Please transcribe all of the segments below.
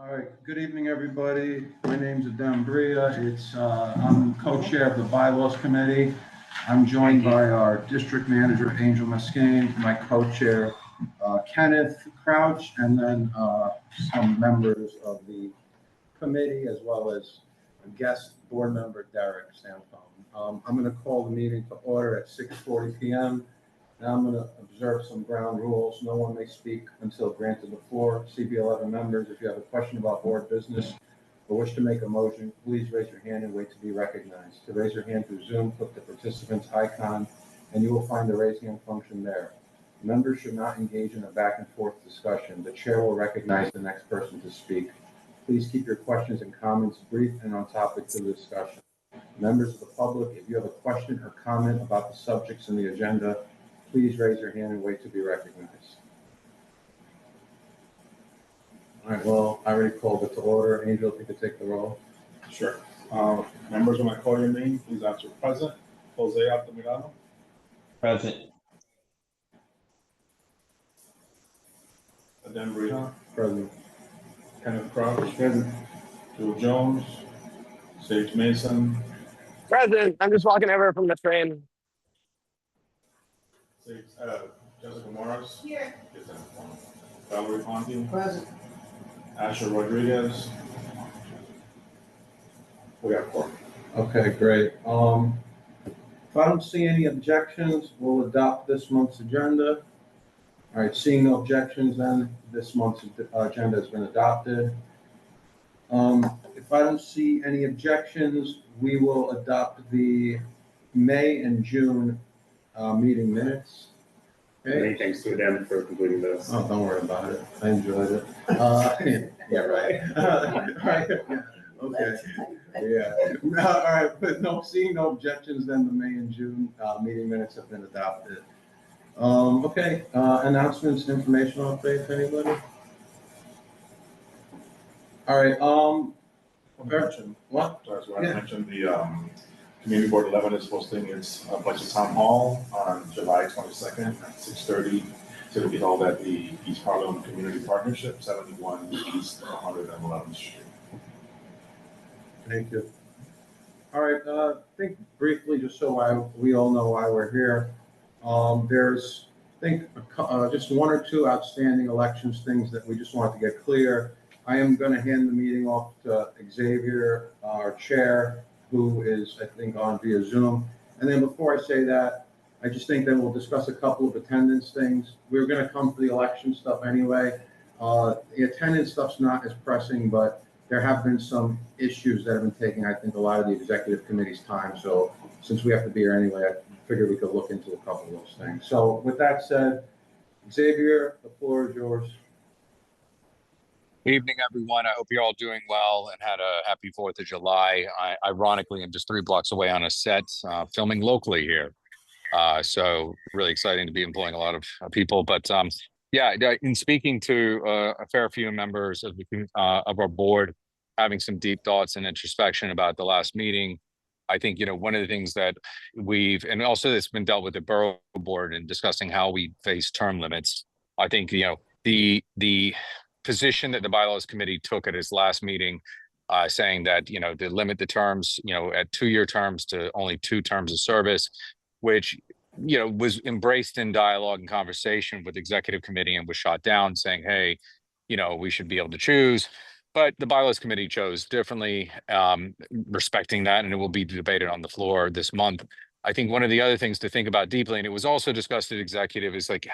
All right, good evening, everybody. My name's Adam Bria. I'm co-chair of the Bylaws Committee. I'm joined by our district manager, Angel Muscane, my co-chair, Kenneth Crouch, and then some members of the committee, as well as a guest board member, Derek Sampone. I'm going to call the meeting to order at 6:40 p.m. Now I'm going to observe some ground rules. No one may speak until granted the floor. CB11 members, if you have a question about board business or wish to make a motion, please raise your hand and wait to be recognized. To raise your hand through Zoom, click the participants icon, and you will find the raise hand function there. Members should not engage in a back and forth discussion. The chair will recognize the next person to speak. Please keep your questions and comments brief and on topic to the discussion. Members of the public, if you have a question or comment about the subjects in the agenda, please raise your hand and wait to be recognized. All right, well, I already called it to order. Angel, if you could take the roll. Sure. Members, when I call your name, please answer present. Jose Altamirano. Present. Adam Bria. Present. Kenneth Crouch. Present. Joe Jones. Sage Mason. Present. I'm just walking over from the train. Jessica Morris. Here. Valerie Ponte. Present. Asher Rodriguez. We got four. Okay, great. If I don't see any objections, we'll adopt this month's agenda. All right, seeing no objections, then this month's agenda has been adopted. If I don't see any objections, we will adopt the May and June meeting minutes. Okay. Many thanks to them for completing this. Oh, don't worry about it. I enjoyed it. Yeah, right. Right. Yeah. Okay. Yeah. All right. But no, seeing no objections, then the May and June meeting minutes have been adopted. Okay. Announcements, informational updates, anybody? All right. What? I mentioned the Community Board 11 is hosting its budget town hall on July 22nd at 6:30. To be held at the East Harlem Community Partnership, 71 East 111th Street. Thank you. All right. I think briefly, just so we all know why we're here. There's, I think, just one or two outstanding elections things that we just wanted to get clear. I am going to hand the meeting off to Xavier, our chair, who is, I think, on via Zoom. And then before I say that, I just think that we'll discuss a couple of attendance things. We're going to come for the election stuff anyway. The attendance stuff's not as pressing, but there have been some issues that have been taking, I think, a lot of the executive committee's time. So since we have to be here anyway, I figured we could look into a couple of those things. So with that said, Xavier, the floor is yours. Good evening, everyone. I hope you're all doing well and had a happy 4th of July. Ironically, I'm just 3 blocks away on a set filming locally here. So really exciting to be employing a lot of people. But yeah, in speaking to a fair few members of our board, having some deep thoughts and introspection about the last meeting, I think, one of the things that and also it's been dealt with the borough board in discussing how we face term limits. I think, the position that the bylaws committee took at its last meeting, saying that, to limit the terms, at 2-year terms to only 2 terms of service, which, was embraced in dialogue and conversation with executive committee and was shot down saying, hey, we should be able to choose. But the bylaws committee chose differently, respecting that, and it will be debated on the floor this month. I think one of the other things to think about deeply, and it was also discussed at executive, is like,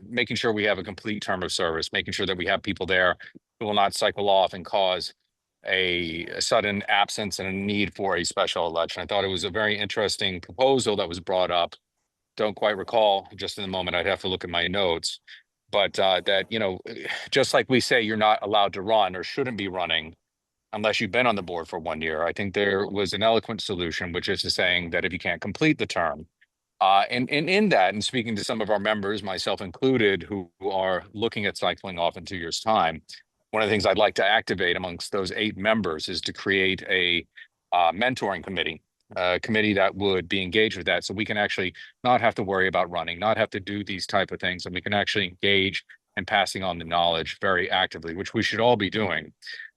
making sure we have a complete term of service, making sure that we have people there who will not cycle off and cause a sudden absence and a need for a special election. I thought it was a very interesting proposal that was brought up. Don't quite recall just in the moment. I'd have to look at my notes. But that, just like we say, you're not allowed to run or shouldn't be running unless you've been on the board for 1 year. I think there was an eloquent solution, which is saying that if you can't complete the term, and in that, and speaking to some of our members, myself included, who are looking at cycling off in 2 years' time, one of the things I'd like to activate amongst those 8 members is to create a mentoring committee, a committee that would be engaged with that, so we can actually not have to worry about running, not have to do these type of things, and we can actually engage and passing on the knowledge very actively, which we should all be doing.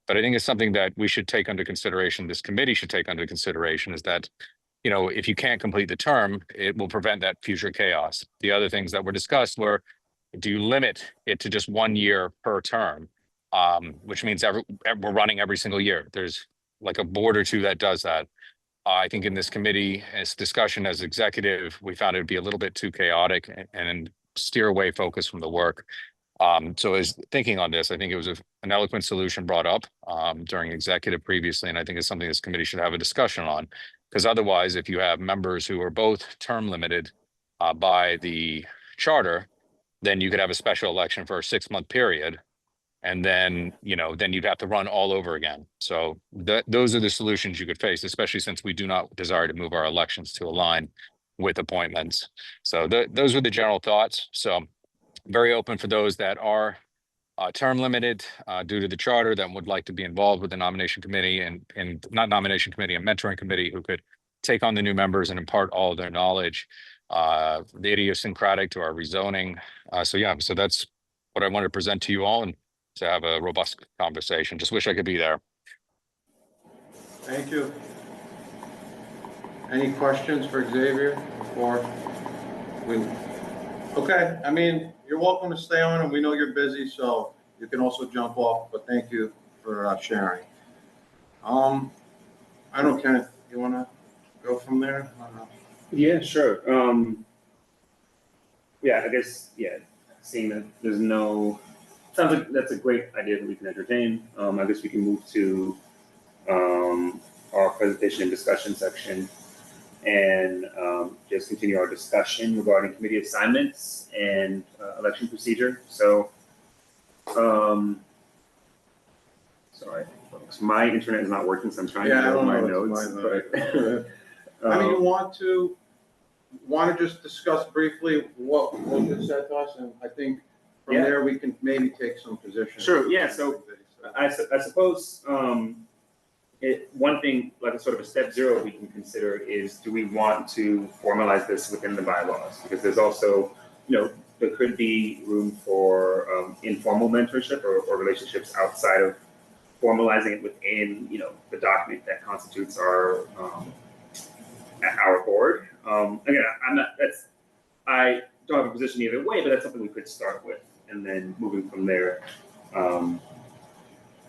But I think it's something that we should take under consideration, this committee should take under consideration, is that, you know, if you can't complete the term, it will prevent that future chaos. The other things that were discussed were, do you limit it to just 1 year per term? Which means we're running every single year. There's like a board or two that does that. I think in this committee, as discussion as executive, we found it would be a little bit too chaotic and steer away focus from the work. So as thinking on this, I think it was an eloquent solution brought up during executive previously, and I think it's something this committee should have a discussion on. Because otherwise, if you have members who are both term limited by the charter, then you could have a special election for a 6-month period. And then, you know, then you'd have to run all over again. So those are the solutions you could face, especially since we do not desire to move our elections to align with appointments. So those were the general thoughts. So very open for those that are term limited due to the charter that would like to be involved with the nomination committee and not nomination committee, and mentoring committee, who could take on the new members and impart all of their knowledge, the idiosyncratic to our rezoning. So yeah, so that's what I wanted to present to you all, and to have a robust conversation. Just wish I could be there. Thank you. Any questions for Xavier before we? Okay, I mean, you're welcome to stay on, and we know you're busy, so you can also jump off, but thank you for sharing. I don't know, Kenneth, you want to go from there? Yeah, sure. Yeah, I guess, yeah, seeing that there's no, sounds like that's a great idea that we can entertain. I guess we can move to our presentation and discussion section, and just continue our discussion regarding committee assignments and election procedure. So, sorry, folks, my internet is not working, so I'm trying to get my notes. But, I mean, you want to just discuss briefly what was said to us, and I think from there we can maybe take some positions. Sure. Yeah. So I suppose one thing, like a sort of a step zero we can consider is, do we want to formalize this within the bylaws? Because there's also, you know, there could be room for informal mentorship or relationships outside of formalizing it within, you know, the document that constitutes our board. Again, I don't have a position either way, but that's something we could start with, and then moving from there,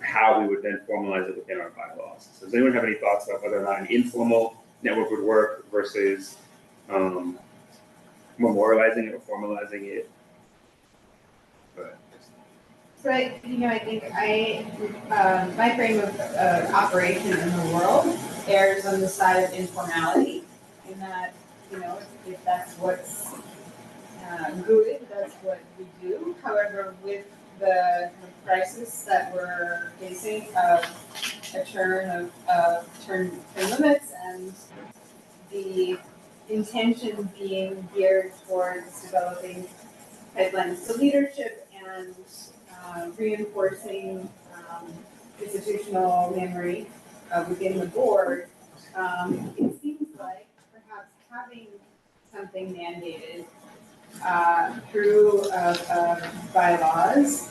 how we would then formalize it within our bylaws. So does anyone have any thoughts about whether or not an informal network would work versus memorializing it or formalizing it? So I think my frame of operation in the world errs on the side of informality, in that, you know, if that's what's good, that's what we do. However, with the crisis that we're facing of a turn of term limits, and the intention being geared towards developing pipelines to leadership and reinforcing institutional memory within the board, it seems like perhaps having something mandated through bylaws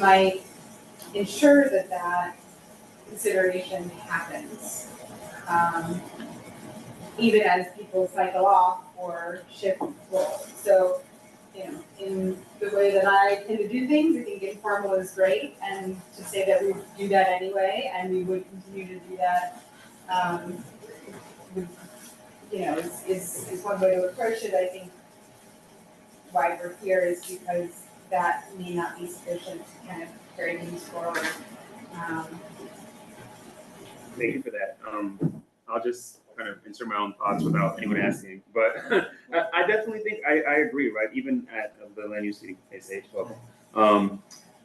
might ensure that consideration happens, even as people cycle off or shift roles. So, you know, in the way that I tend to do things, I think informal is great, and to say that we do that anyway, and we would continue to do that, is one way to approach it. I think why we're here is because that may not be sufficient to kind of carry things forward. Thank you for that. I'll just kind of insert my own thoughts without anyone asking, but I definitely think I agree, right? Even at the land use meeting,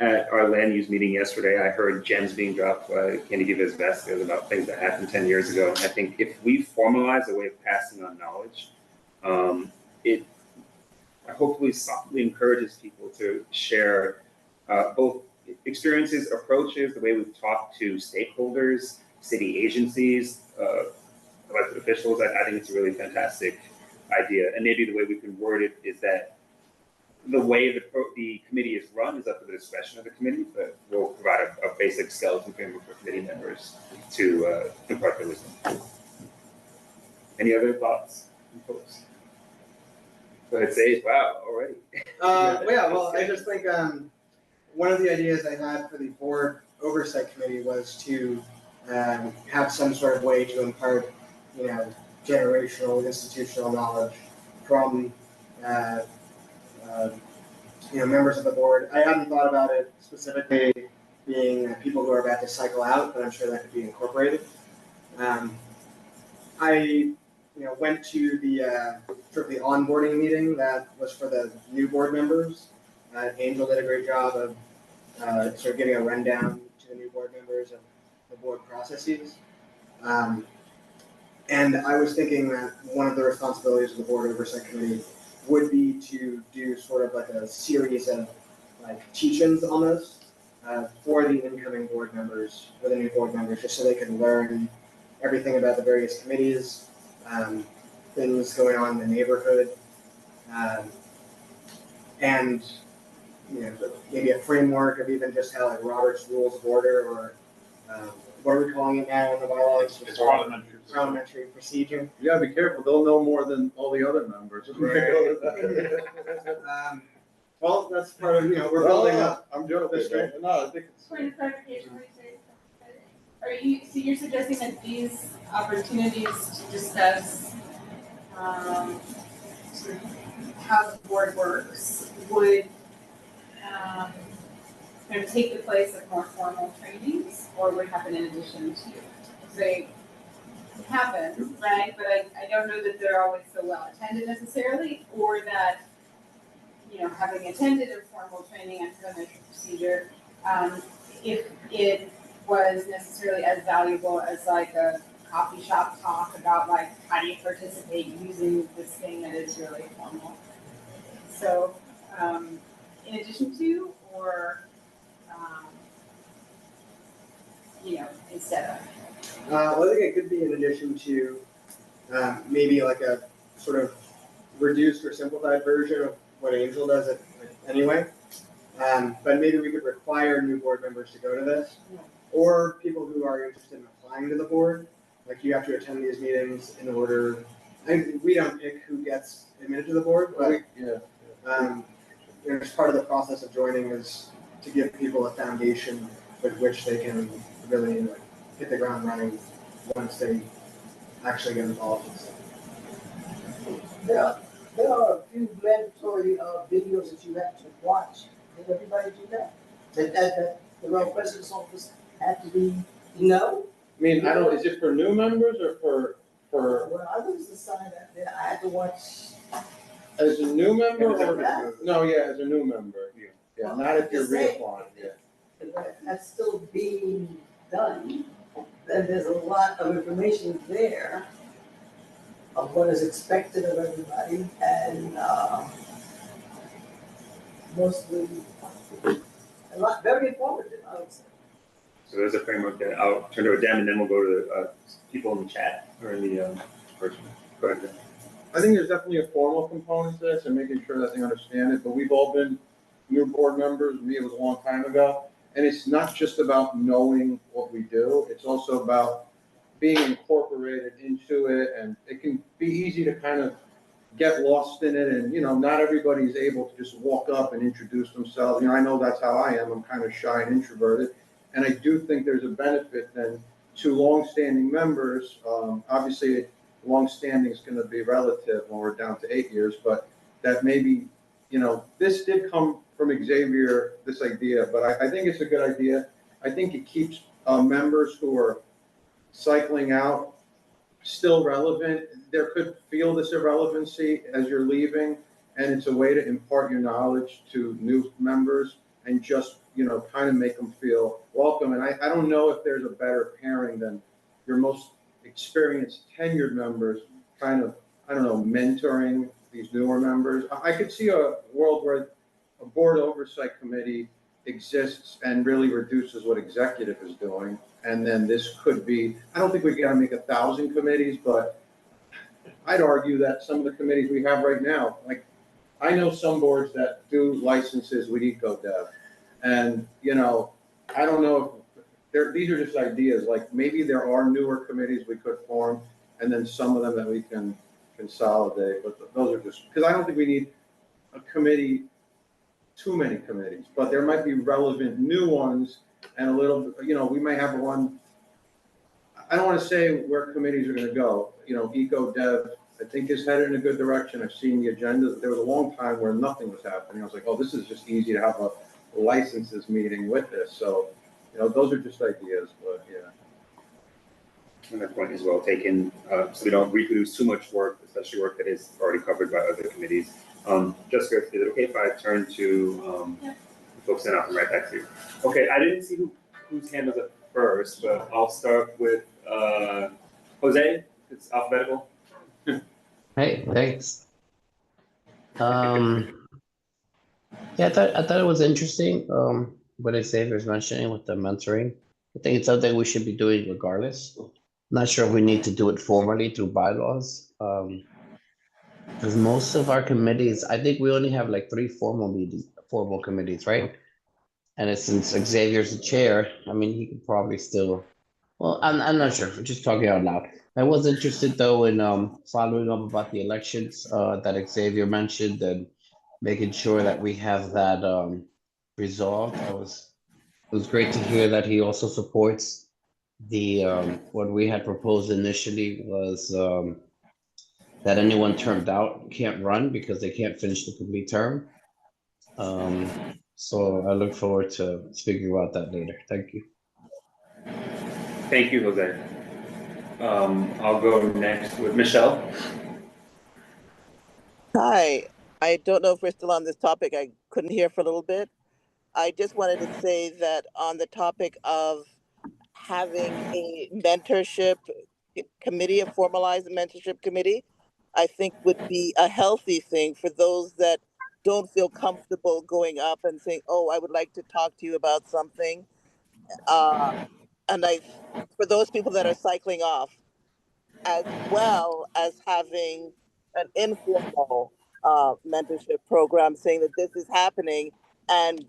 at our land use meeting yesterday, I heard gems being dropped by Candy Gives Vasquez about things that happened 10 years ago. I think if we formalize a way of passing on knowledge, it hopefully softly encourages people to share both experiences, approaches, the way we've talked to stakeholders, city agencies, elected officials. I think it's a really fantastic idea. And maybe the way we can word it is that the way the committee is run is up to the discretion of the committee, but we'll provide a basic skeleton framework for committee members to impart their wisdom. Any other thoughts, folks? Go ahead, Sage. Wow, already. Well, I just think one of the ideas I had for the board oversight committee was to have some sort of way to impart, generational, institutional knowledge from, members of the board. I hadn't thought about it specifically being people who are about to cycle out, but I'm sure that could be incorporated. I went to the sort of the onboarding meeting that was for the new board members. Angel did a great job of sort of giving a rundown to the new board members of the board processes. And I was thinking that one of the responsibilities of the board oversight committee would be to do sort of like a series of like teach-ins almost for the incoming board members, for the new board members, just so they can learn everything about the various committees, things going on in the neighborhood, and maybe a framework of even just how like Robert's Rules of Order or what are we calling it now in the bylaws? It's parliamentary procedure. You gotta be careful, they'll know more than all the other members. Well, that's part of, we're building up. I'm joking. No, I think it's. Point of clarification, so you're suggesting that these opportunities to discuss sort of how the board works would kind of take the place of more formal trainings, or would happen in addition to? They happen, right? But I don't know that they're always so well attended necessarily, or that, having attended a formal training on parliamentary procedure, if it was necessarily as valuable as like a coffee shop talk about like how do you participate using this thing that is really formal. So in addition to, or instead of? Well, I think it could be in addition to maybe like a sort of reduced or simplified version of what Angel does anyway. But maybe we could require new board members to go to this, or people who are interested in applying to the board. Like you have to attend these meetings in order. We don't pick who gets admitted to the board, but part of the process of joining is to give people a foundation with which they can really hit the ground running once they actually get involved in stuff. There are a few mandatory videos that you have to watch. Did everybody do that? That the road president's office had to be, I mean, I don't, is it for new members or for? Well, I was assigned that there, I had to watch. As a new member Yeah. or? No, yeah, as a new member. Yeah, not if you're reapplying, That's still being done. And there's a lot of information there of what is expected of everybody, and mostly very informative, I would say. So there's a framework that I'll turn to Dem, and then we'll go to the people in the chat or in the person. Go ahead. Dan. I think there's definitely a formal component to this and making sure that they understand it, but we've all been new board members. Me, it was a long time ago. And it's not just about knowing what we do, it's also about being incorporated into it, and it can be easy to kind of get lost in it, and not everybody's able to just walk up and introduce themselves. I know that's how I am. I'm kind of shy and introverted, and I do think there's a benefit then to longstanding members. Obviously, longstanding is going to be relative when we're down to 8 years, but that maybe, this did come from Xavier, this idea, but I think it's a good idea. I think it keeps members who are cycling out still relevant. There could feel this irrelevancy as you're leaving, and it's a way to impart your knowledge to new members and just, kind of make them feel welcome. And I don't know if there's a better pairing than your most experienced tenured members kind of, mentoring these newer members. I could see a world where a board oversight committee exists and really reduces what executive is doing. And then this could be, I don't think we got to make 1,000 committees, but I'd argue that some of the committees we have right now, like I know some boards that do licenses with EcoDev. And, you know, I don't know, if these are just ideas, like maybe there are newer committees we could form, and then some of them that we can consolidate, but those are just, because I don't think we need a committee, too many committees, but there might be relevant new ones and a little, you know, we may have one, I don't want to say where committees are going to go. You know, EcoDev, I think is headed in a good direction. I've seen the agenda. There was a long time where nothing was happening. I was like, oh, this is just easy to have a licenses meeting with this. So, you know, those are just ideas, but yeah. And that point is well taken, so we don't reproduce too much work, especially work that is already covered by other committees. Jessica, is it okay if I turn to folks and I'll come right back to you? Okay, I didn't see whose hand was up first, but I'll start with Jose. It's alphabetical. Hey, thanks. Yeah, I thought it was interesting, what Xavier's mentioning with the mentoring. I think it's something we should be doing regardless. Not sure if we need to do it formally through bylaws. Because most of our committees, I think we only have like 3 formal committees, right? And it's since Xavier's the chair, I mean, he could probably still, well, I'm not sure, we're just talking out loud. I was interested though in following up about the elections that Xavier mentioned and making sure that we have that resolved. It was great to hear that he also supports the what we had proposed initially was that anyone termed out can't run because they can't finish the complete term. So I look forward to speaking about that later. Thank you. Thank you, Jose. I'll go next with Michelle. Hi, I don't know if we're still on this topic. I couldn't hear for a little bit. I just wanted to say that on the topic of having a mentorship committee, a formalized mentorship committee, I think would be a healthy thing for those that don't feel comfortable going up and saying, "Oh, I would like to talk to you about something." And for those people that are cycling off, as well as having an informal mentorship program saying that this is happening, and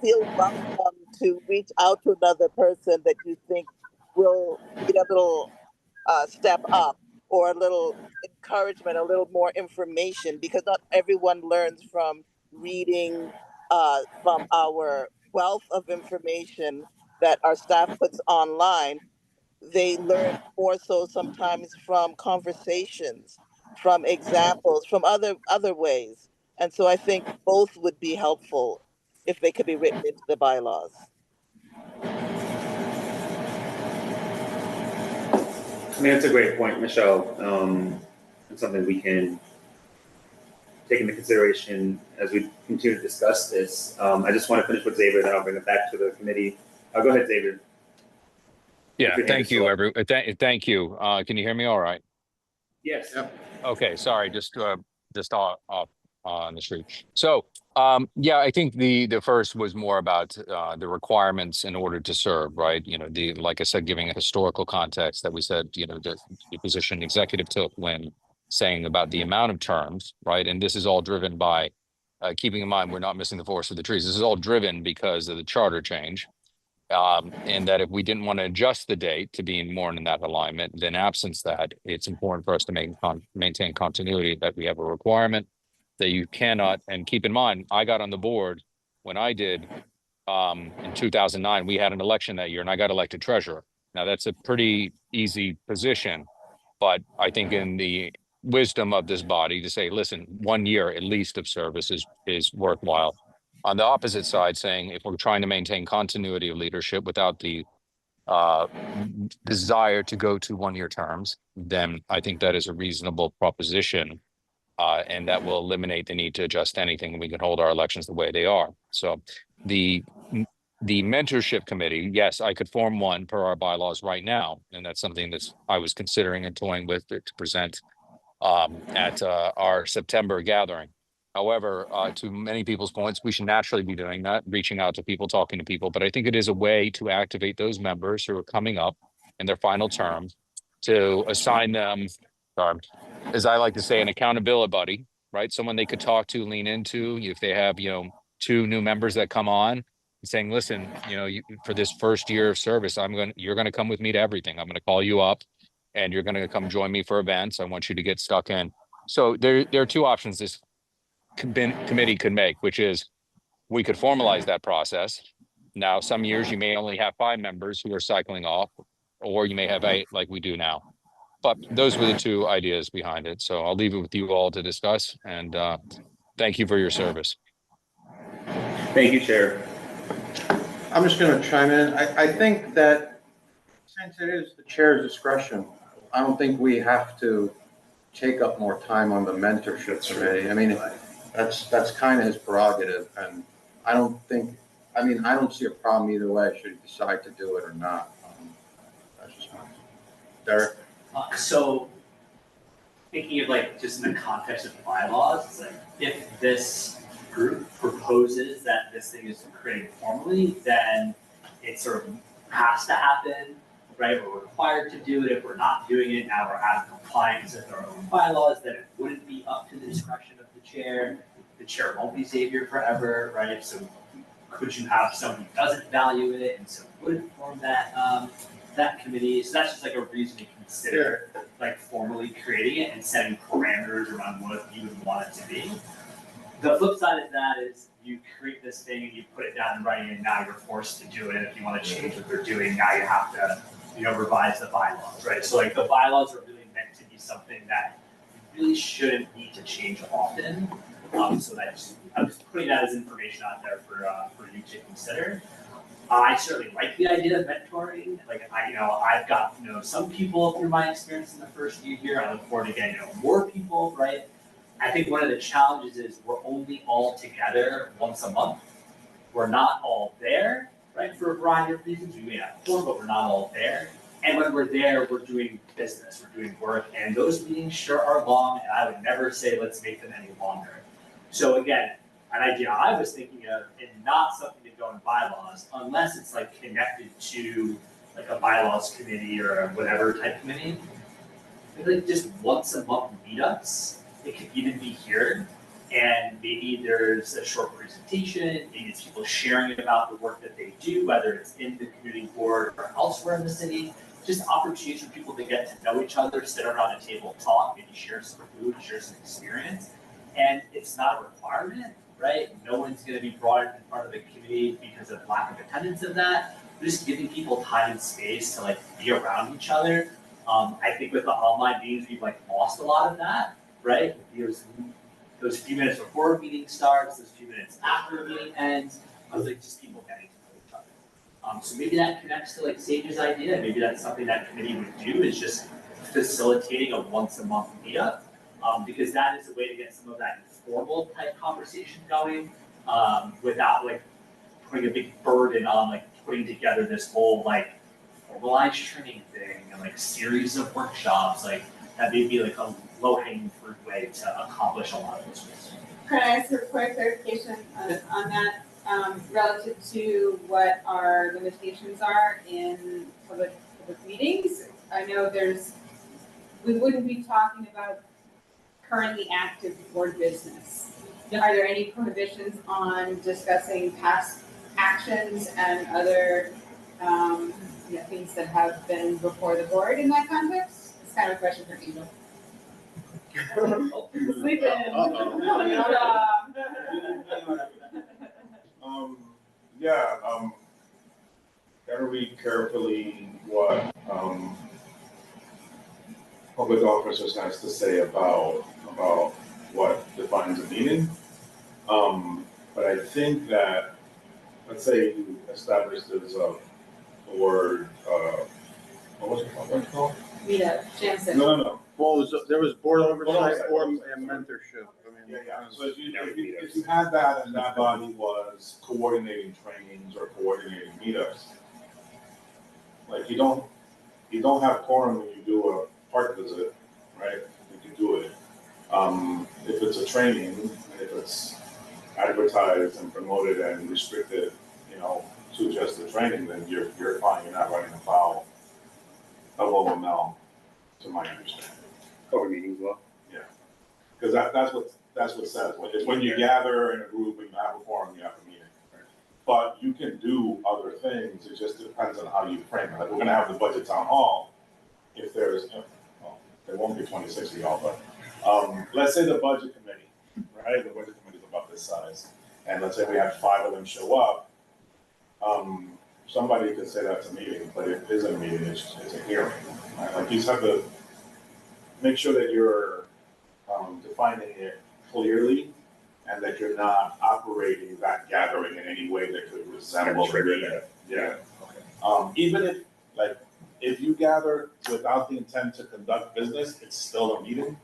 feel welcome to reach out to another person that you think will need a little step up or a little encouragement, a little more information, because not everyone learns from reading from our wealth of information that our staff puts online. They learn more so sometimes from conversations, from examples, from other ways. And so I think both would be helpful if they could be written into the bylaws. I mean, that's a great point, Michelle. It's something we can take into consideration as we continue to discuss this. I just want to finish with Xavier, then I'll bring it back to the committee. Go ahead, Xavier. Yeah, thank you, everyone. Thank you. Can you hear me all right? Yes. Yep. Okay, sorry, just off on the street. So, yeah, I think the first was more about the requirements in order to serve, right? You know, like I said, giving a historical context that we said, you know, the position executive took when saying about the amount of terms, right? And this is all driven by keeping in mind we're not missing the forest for the trees. This is all driven because of the charter change. And that if we didn't want to adjust the date to being more in that alignment, then absence that, it's important for us to maintain continuity, that we have a requirement that you cannot, and keep in mind, I got on the board when I did in 2009, we had an election that year and I got elected treasurer. Now that's a pretty easy position, but I think in the wisdom of this body to say, listen, 1 year at least of service is worthwhile. On the opposite side, saying if we're trying to maintain continuity of leadership without the desire to go to 1 year terms, then I think that is a reasonable proposition, and that will eliminate the need to adjust anything. And we can hold our elections the way they are. So the mentorship committee, yes, I could form one per our bylaws right now, and that's something that I was considering and toying with to present at our September gathering. However, to many people's points, we should naturally be doing that, reaching out to people, talking to people. But I think it is a way to activate those members who are coming up in their final term, to assign them, as I like to say, an accountability buddy, right? Someone they could talk to, lean into. If they have, two new members that come on, saying, listen, for this first year of service, you're going to come with me to everything. I'm going to call you up and you're going to come join me for events. I want you to get stuck in. So there are two options this committee could make, which is we could formalize that process. Now, some years you may only have 5 members who are cycling off, or you may have 8 like we do now. But those were the two ideas behind it. So I'll leave it with you all to discuss, and thank you for your service. Thank you, Chair. I'm just gonna chime in. I think that since it is the chair's discretion, I don't think we have to take up more time on the mentorship committee. I mean, that's kind of his prerogative, and I don't see a problem either way, should he decide to do it or not. That's just my, Derek? So thinking of like just in the context of bylaws, it's like if this group proposes that this thing is created formally, then it sort of has to happen, right? We're required to do it. If we're not doing it, now we're out of compliance with our own bylaws, then it wouldn't be up to the discretion of the chair. The chair won't be savior forever, right? So could you have someone who doesn't value it and so would form that committee? So that's just like a reason to consider like formally creating it and setting parameters around what you would want it to be. The flip side of that is you create this thing and you put it down in writing and now you're forced to do it. If you want to change what they're doing, now you have to, revise the bylaws, right? So like the bylaws are really meant to be something that you really shouldn't need to change often. So I'm just putting that as information out there for you to consider. I certainly like the idea of mentoring. Like I've got some people through my experience in the first year here. I look forward to getting more people, right? I think one of the challenges is we're only all together once a month. We're not all there, right? For a variety of reasons. We may have form, but we're not all there. And when we're there, we're doing business, we're doing work, and those meetings sure are long, and I would never say let's make them any longer. So again, an idea I was thinking of, and not something to go in bylaws, unless it's like connected to like a bylaws committee or a whatever type committee, maybe like just once a month meetups. It could even be here, and maybe there's a short presentation, maybe it's people sharing about the work that they do, whether it's in the community board or elsewhere in the city, just opportunities for people to get to know each other, sit around a table, talk, maybe share some food, share some experience. And it's not a requirement, right? No one's gonna be brought in front of the committee because of lack of attendance of that. Just giving people time and space to like be around each other. I think with the online meetings, we've like lost a lot of that. Right? Those few minutes before a meeting starts, those few minutes after a meeting ends, I was like just people getting to know each other. So maybe that connects to like Sage's idea. Maybe that's something that committee would do, is just facilitating a once a month meetup, because that is a way to get some of that informal type conversation going, without like putting a big burden on like putting together this whole like formalized training thing and like series of workshops. Like that may be like a low-hanging fruit way to accomplish a lot of those things. Can I ask for a quick clarification on that, relative to what our limitations are in public meetings? I know we wouldn't be talking about currently active board business. Are there any prohibitions on discussing past actions and other things that have been before the board in that context? It's kind of a question for Angel. Sleeping. Gotta read carefully what public officers has to say about what defines a meeting. But I think that, let's say you establish there's a board, what was it called? Meetup, Jansen. No. Well, there was board oversight and mentorship. Yeah. So if you had that and that body was coordinating trainings or coordinating meetups, like you don't have quorum when you do a park visit, right? You can do it. If it's a training, and if it's advertised and promoted and restricted, to just the training, then you're fine. You're not running afoul of OML, to my understanding. Cover meetings well. Yeah, because that's what that's what it says. It's when you gather in a group and you have a forum, you have a meeting. But you can do other things, it just depends on how you frame it. Like, we're gonna have the budget town hall, if there's, well, there won't be 26 of y'all, but, let's say the budget committee, right? The budget committee is about this size, and let's say we have 5 of them show up. Somebody could say that's a meeting, but it isn't a meeting, it's a hearing, right? Like, you just have to make sure that you're, defining it clearly, and that you're not operating that gathering in any way that could resemble a meeting. Yeah. Even if, like, if you gather without the intent to conduct business, it's still a meeting.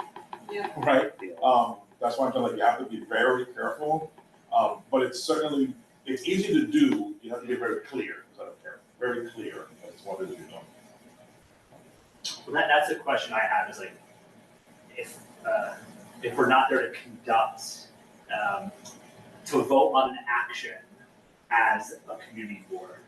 Yeah. Right? That's why I'm telling you, you have to be very careful. But it's certainly, it's easy to do, you have to be very clear, very clear, that's what it is you're doing. Well, that's a question I have, is like, if we're not there to conduct, to vote on an action as a community board,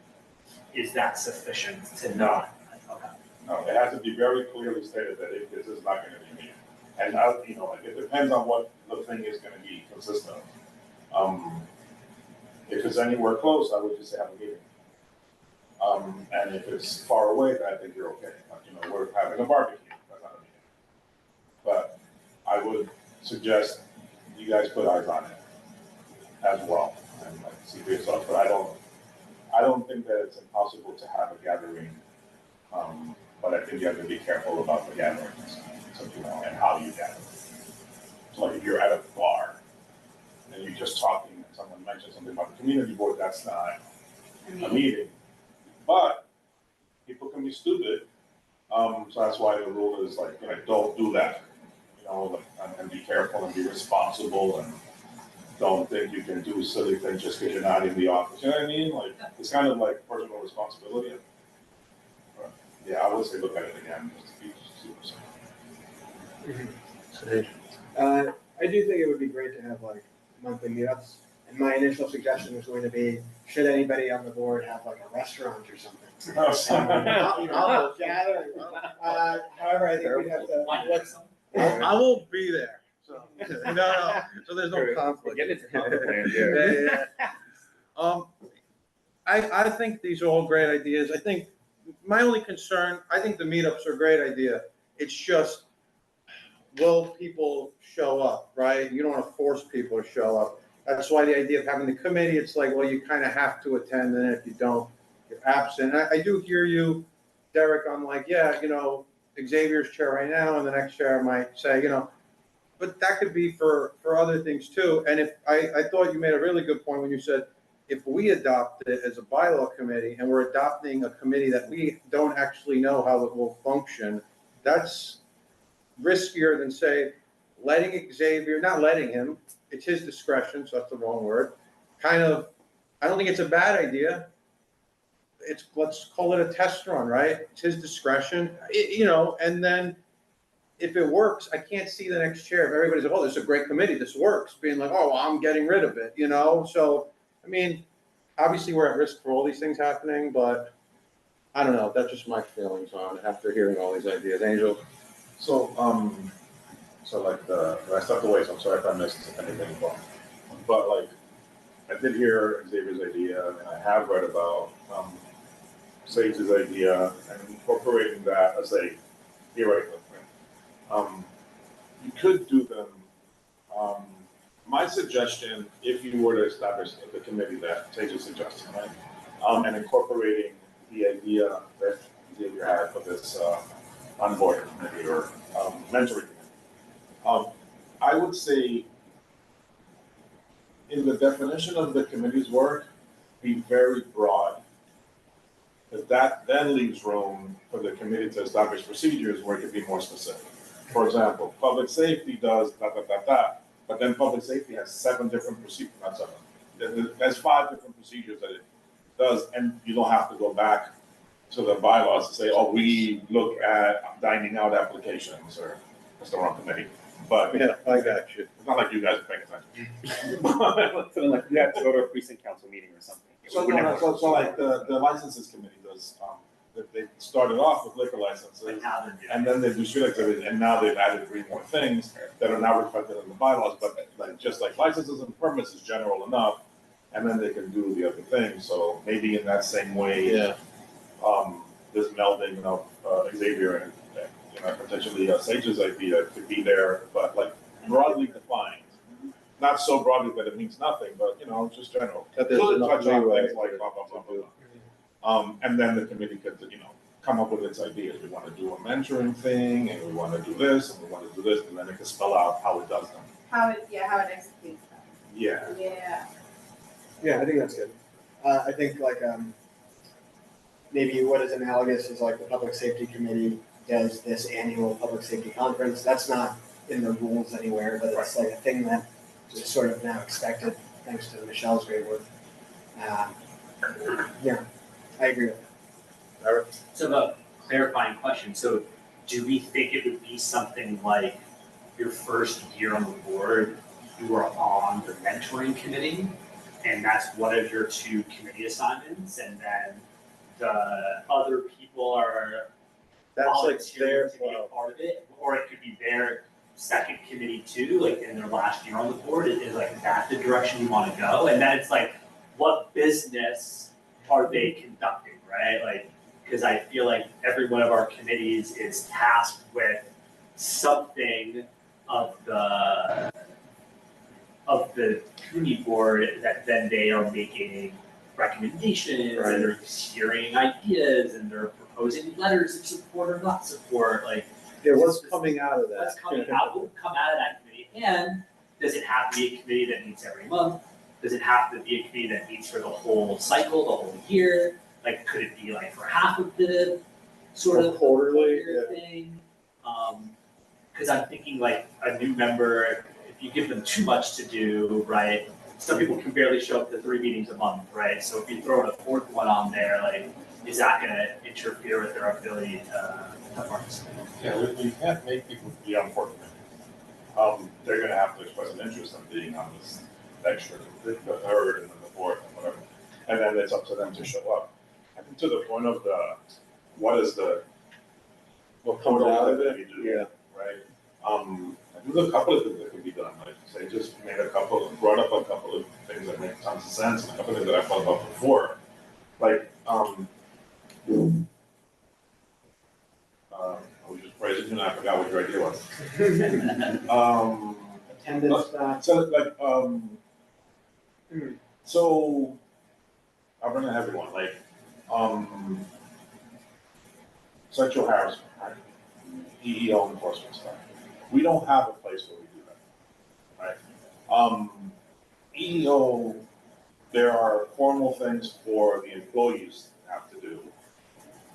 is that sufficient to not? Okay. No, it has to be very clearly stated that this is not gonna be a meeting. And you know, like, it depends on what the thing is gonna be consist of. If it's anywhere close, I would just say have a meeting. And if it's far away, then I think you're okay. Like, you know, we're having a barbecue, that's not a meeting. But I would suggest you guys put eyes on it as well, and like see for yourself. But I don't think that it's impossible to have a gathering. But I think you have to be careful about the gatherings, so, you know, and how you gather. So like if you're at a bar and you're just talking, and someone mentions something about the community board, that's not a meeting. But people can be stupid, so that's why the rule is like, you know, don't do that. You know, like, and be careful and be responsible, and don't think you can do silly things just because you're not in the office. You know what I mean? Like, it's kind of like personal responsibility. Yeah, I would say look at it again, just to be super simple. I do think it would be great to have like monthly meetups. And my initial suggestion was going to be, should anybody on the board have like a restaurant or something? I'll gather. However, I think we'd have to. I won't be there, so, no, so there's no conflict. Get it to plan, Yeah. I think these are all great ideas. I think my only concern, I think the meetups are a great idea. It's just, will people show up, right? You don't want to force people to show up. That's why the idea of having the committee, it's like, well, you kind of have to attend, and if you don't, you're absent. And I do hear you, Derek, I'm like, yeah, you know, Xavier's chair right now, and the next chair might say, you know, but that could be for other things too. And if, I thought you made a really good point when you said, if we adopt it as a bylaw committee and we're adopting a committee that we don't actually know how it will function, that's riskier than say, letting Xavier, not letting him, it's his discretion, so that's the wrong word, kind of, I don't think it's a bad idea. It's, let's call it a test run, right? It's his discretion, you know, and then if it works, I can't see the next chair. If everybody's like, oh, this is a great committee, this works, being like, oh, well, I'm getting rid of it, you know? So, I mean, obviously we're at risk for all these things happening, but I don't know, that's just my feelings on it after hearing all these ideas. Angel? So, so like I stepped away, so I'm sorry if I missed anything, but like, I did hear Xavier's idea, and I have read about, Sage's idea, and incorporating that as a theoretical thing. You could do them, my suggestion, if you were to establish the committee that Sage is suggesting, right? And incorporating the idea that Xavier had for this, onboarding committee or, mentoring committee. I would say in the definition of the committee's work, be very broad. Because that then leaves room for the committee to establish procedures where it could be more specific. For example, public safety does but then public safety has 7 different procedures, not 7. There's 5 different procedures that it does, and you don't have to go back to the bylaws to say, oh, we look at dining out applications, or that's the wrong committee. But Yeah, I got you. it's not like you guys are paying attention. So like you have to go to a precinct council meeting or something. So like the licenses committee does they started off with liquor licenses, Like now they're doing. and then they do street activities, and now they've added 3 more things that are now reflected in the bylaws, but like, just like licenses and permits is general enough, and then they can do the other things, so maybe in that same way, this melding of Xavier and, potentially Sage's idea could be there, but like broadly defined. Not so broadly that it means nothing, but, just general. That there's Could enough touch on leeway things like blah, blah, blah, blah, blah. And then the committee could, come up with its ideas. We want to do a mentoring thing, and we want to do this, and we want to do this, and then it can spell out how it does them. How it executes that. Yeah. Yeah. Yeah, I think that's good. I think like, maybe what is analogous is like the Public Safety Committee does this annual public safety conference. That's not in the rules anywhere, but it's like a thing that is sort of now expected, thanks to Michelle's great work. Yeah, I agree with that. So a clarifying question, so do we think it would be something like your first year on the board, you were on the mentoring committee, and that's one of your 2 committee assignments, and then the other people are volunteering to be a part of it, or it could be their second committee too, like in their last year on the board, is like that the direction you want to go? And then it's like, what business are they conducting, right? Like, because I feel like every one of our committees is tasked with something of the community board that then they are making recommendations, and they're hearing ideas, and they're proposing letters of support or not support, like. Yeah, what's coming out of that? What's coming out, what will come out of that committee, and does it have to be a committee that meets every month? Does it have to be a committee that meets for the whole cycle, the whole year? Like, could it be like for half of the sort of quarterly thing? Cause I'm thinking like a new member, if you give them too much to do, right? Some people can barely show up to 3 meetings a month, right? So if you throw a 4th one on there, like, is that gonna interfere with their ability to participate? Yeah, we can't make people be on board. They're gonna have to express an interest in being on this extra, the 3rd and then the 4th and whatever. And then it's up to them to show up. I think to the point of what comes out of it, Yeah. right? I think there's a couple of things that can be done, like say just brought up a couple of things that make tons of sense, and a couple of things that I thought about before. Like, I was just praising you and I forgot what your idea was. Attendance stats. So I'll bring in everyone, like, sexual harassment, right? EEO enforcement stuff. We don't have a place where we do that, right? EEO, there are formal things for the employees to have to do.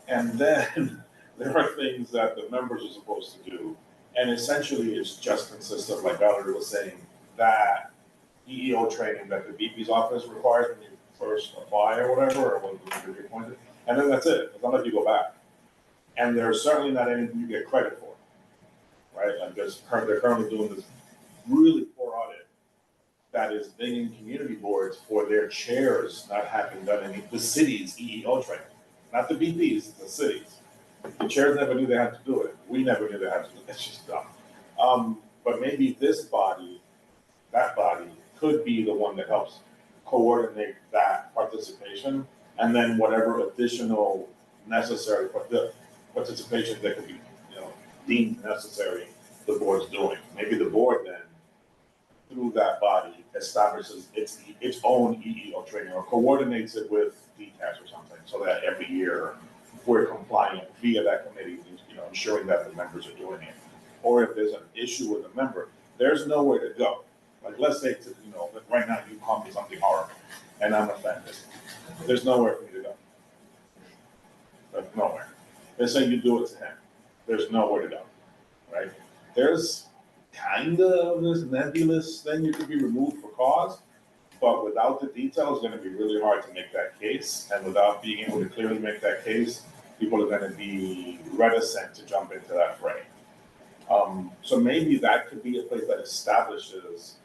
And then there are things that the members are supposed to do. And essentially it's just consistent, like Valerie was saying, that EEO training that the VP's office requires when you first apply or whatever, or when you're appointed. And then that's it. It's not like you go back. And there's certainly not anything you get credit for, right? Like they're currently doing this really poor audit that is dinging community boards for their chairs not having done any, the city's EEO training, not the VPs, the cities. The chairs never knew they had to do it. We never knew they had to do it. It's just dumb. But maybe this body, that body, could be the one that helps coordinate that participation, and then whatever additional necessary participation that could be, deemed necessary, the board's doing. Maybe the board then, through that body, establishes its own EEO training or coordinates it with DCAS or something, so that every year we're compliant via that committee, ensuring that the members are doing it. Or if there's an issue with a member, there's nowhere to go. Like, let's say, right now you call me something horrible, and I'm offended. There's nowhere for me to go. Like, nowhere. Let's say you do it to him. There's nowhere to go, right? There's kind of this nebulous thing you could be removed for cause, but without the details, it's gonna be really hard to make that case. And without being able to clearly make that case, people are gonna be reticent to jump into that fray. So maybe that could be a place that establishes,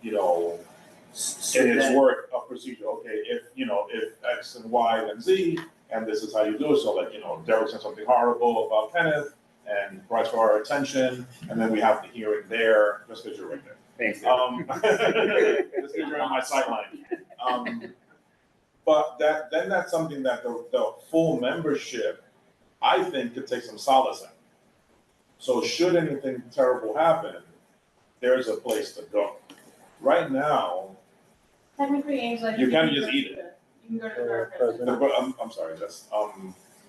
in its work of procedure, okay, if X and Y and Z, and this is how you do it. So like, Derek said something horrible about Kenneth and brought it to our attention, and then we have the hearing there, just because you're right there. Thanks. Just because you're on my sideline. But that's something that the full membership, I think, could take some solace in. So should anything terrible happen, there's a place to go. Right now, Technically, Angela. you can't just eat it. You can go to the president. I'm sorry, Jess.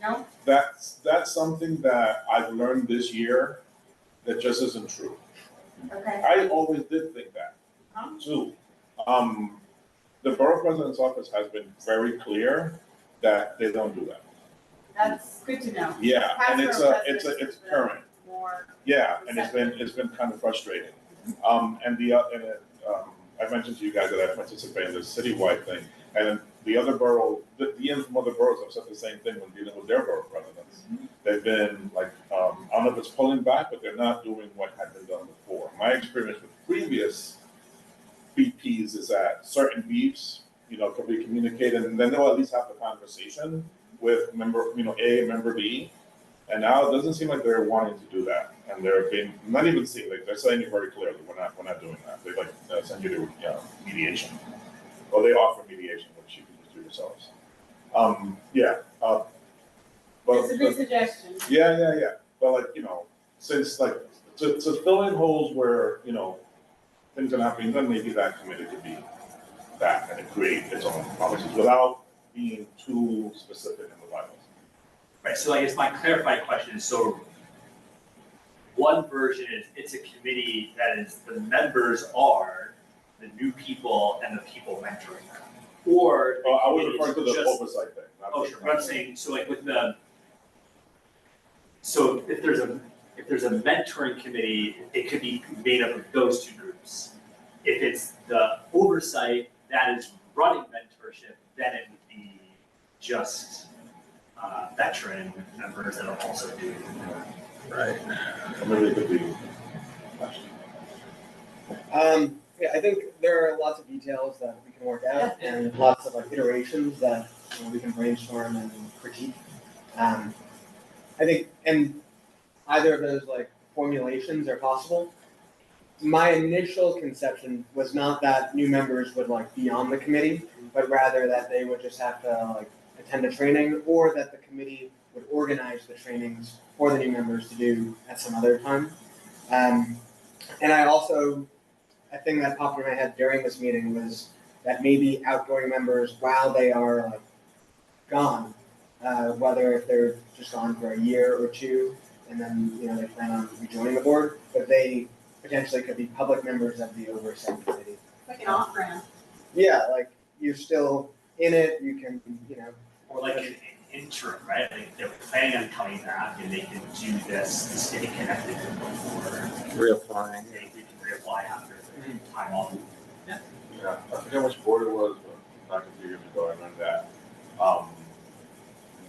No? That's something that I've learned this year that just isn't true. Okay. I always did think that, too. The borough president's office has been very clear that they don't do that. That's good to know. Yeah, and it's Pastoral current. More. Yeah, and it's been kind of frustrating. I mentioned to you guys that I participate in this citywide thing, and the other borough, the from other boroughs have said the same thing when dealing with their borough presidents. They've been like, I don't know if it's pulling back, but they're not doing what had been done before. My experience with previous BPs is that certain beefs, can be communicated, and then they'll at least have the conversation with member, A and member B. And now it doesn't seem like they're wanting to do that, and they're being not even seeing, like, they're saying it very clearly. We're not doing that. They send you to mediation, or they offer mediation, which you can just do yourselves. But It's a good suggestion. yeah. But since to fill in holes where things are not being done, maybe that committee could be that and create its own policies without being too specific in the bylaws. Right, so I guess my clarified question is, so one version is it's a committee that is, the members are the new people and the people mentoring them. Or the I was committee referring to is the just- oversight thing. Oh, sure, but I'm saying, so like with so if there's a mentoring committee, it could be made up of those two groups. If it's the oversight that is running mentorship, then it would be just veteran members that are also doing. Right. Or maybe it could be. Yeah, I think there are lots of details that we can work out and lots of iterations that we can brainstorm and critique. I think, and either of those formulations are possible. My initial conception was not that new members would be on the committee, but rather that they would just have to attend a training, or that the committee would organize the trainings for the new members to do at some other time. And a thing that popped in my head during this meeting was that maybe outgoing members, while they are gone, whether if they're just gone for a year or two, and then they plan on rejoining the board, but they potentially could be public members of the oversight committee. Like an off-ramp. Yeah, you're still in it. You can, Or like an interim, right? Like they're planning on coming back and they can do this to stay connected to the board. Reapplying. They can reapply after the time off. Yeah, I forget which board it was, but back a few years ago, I learned that.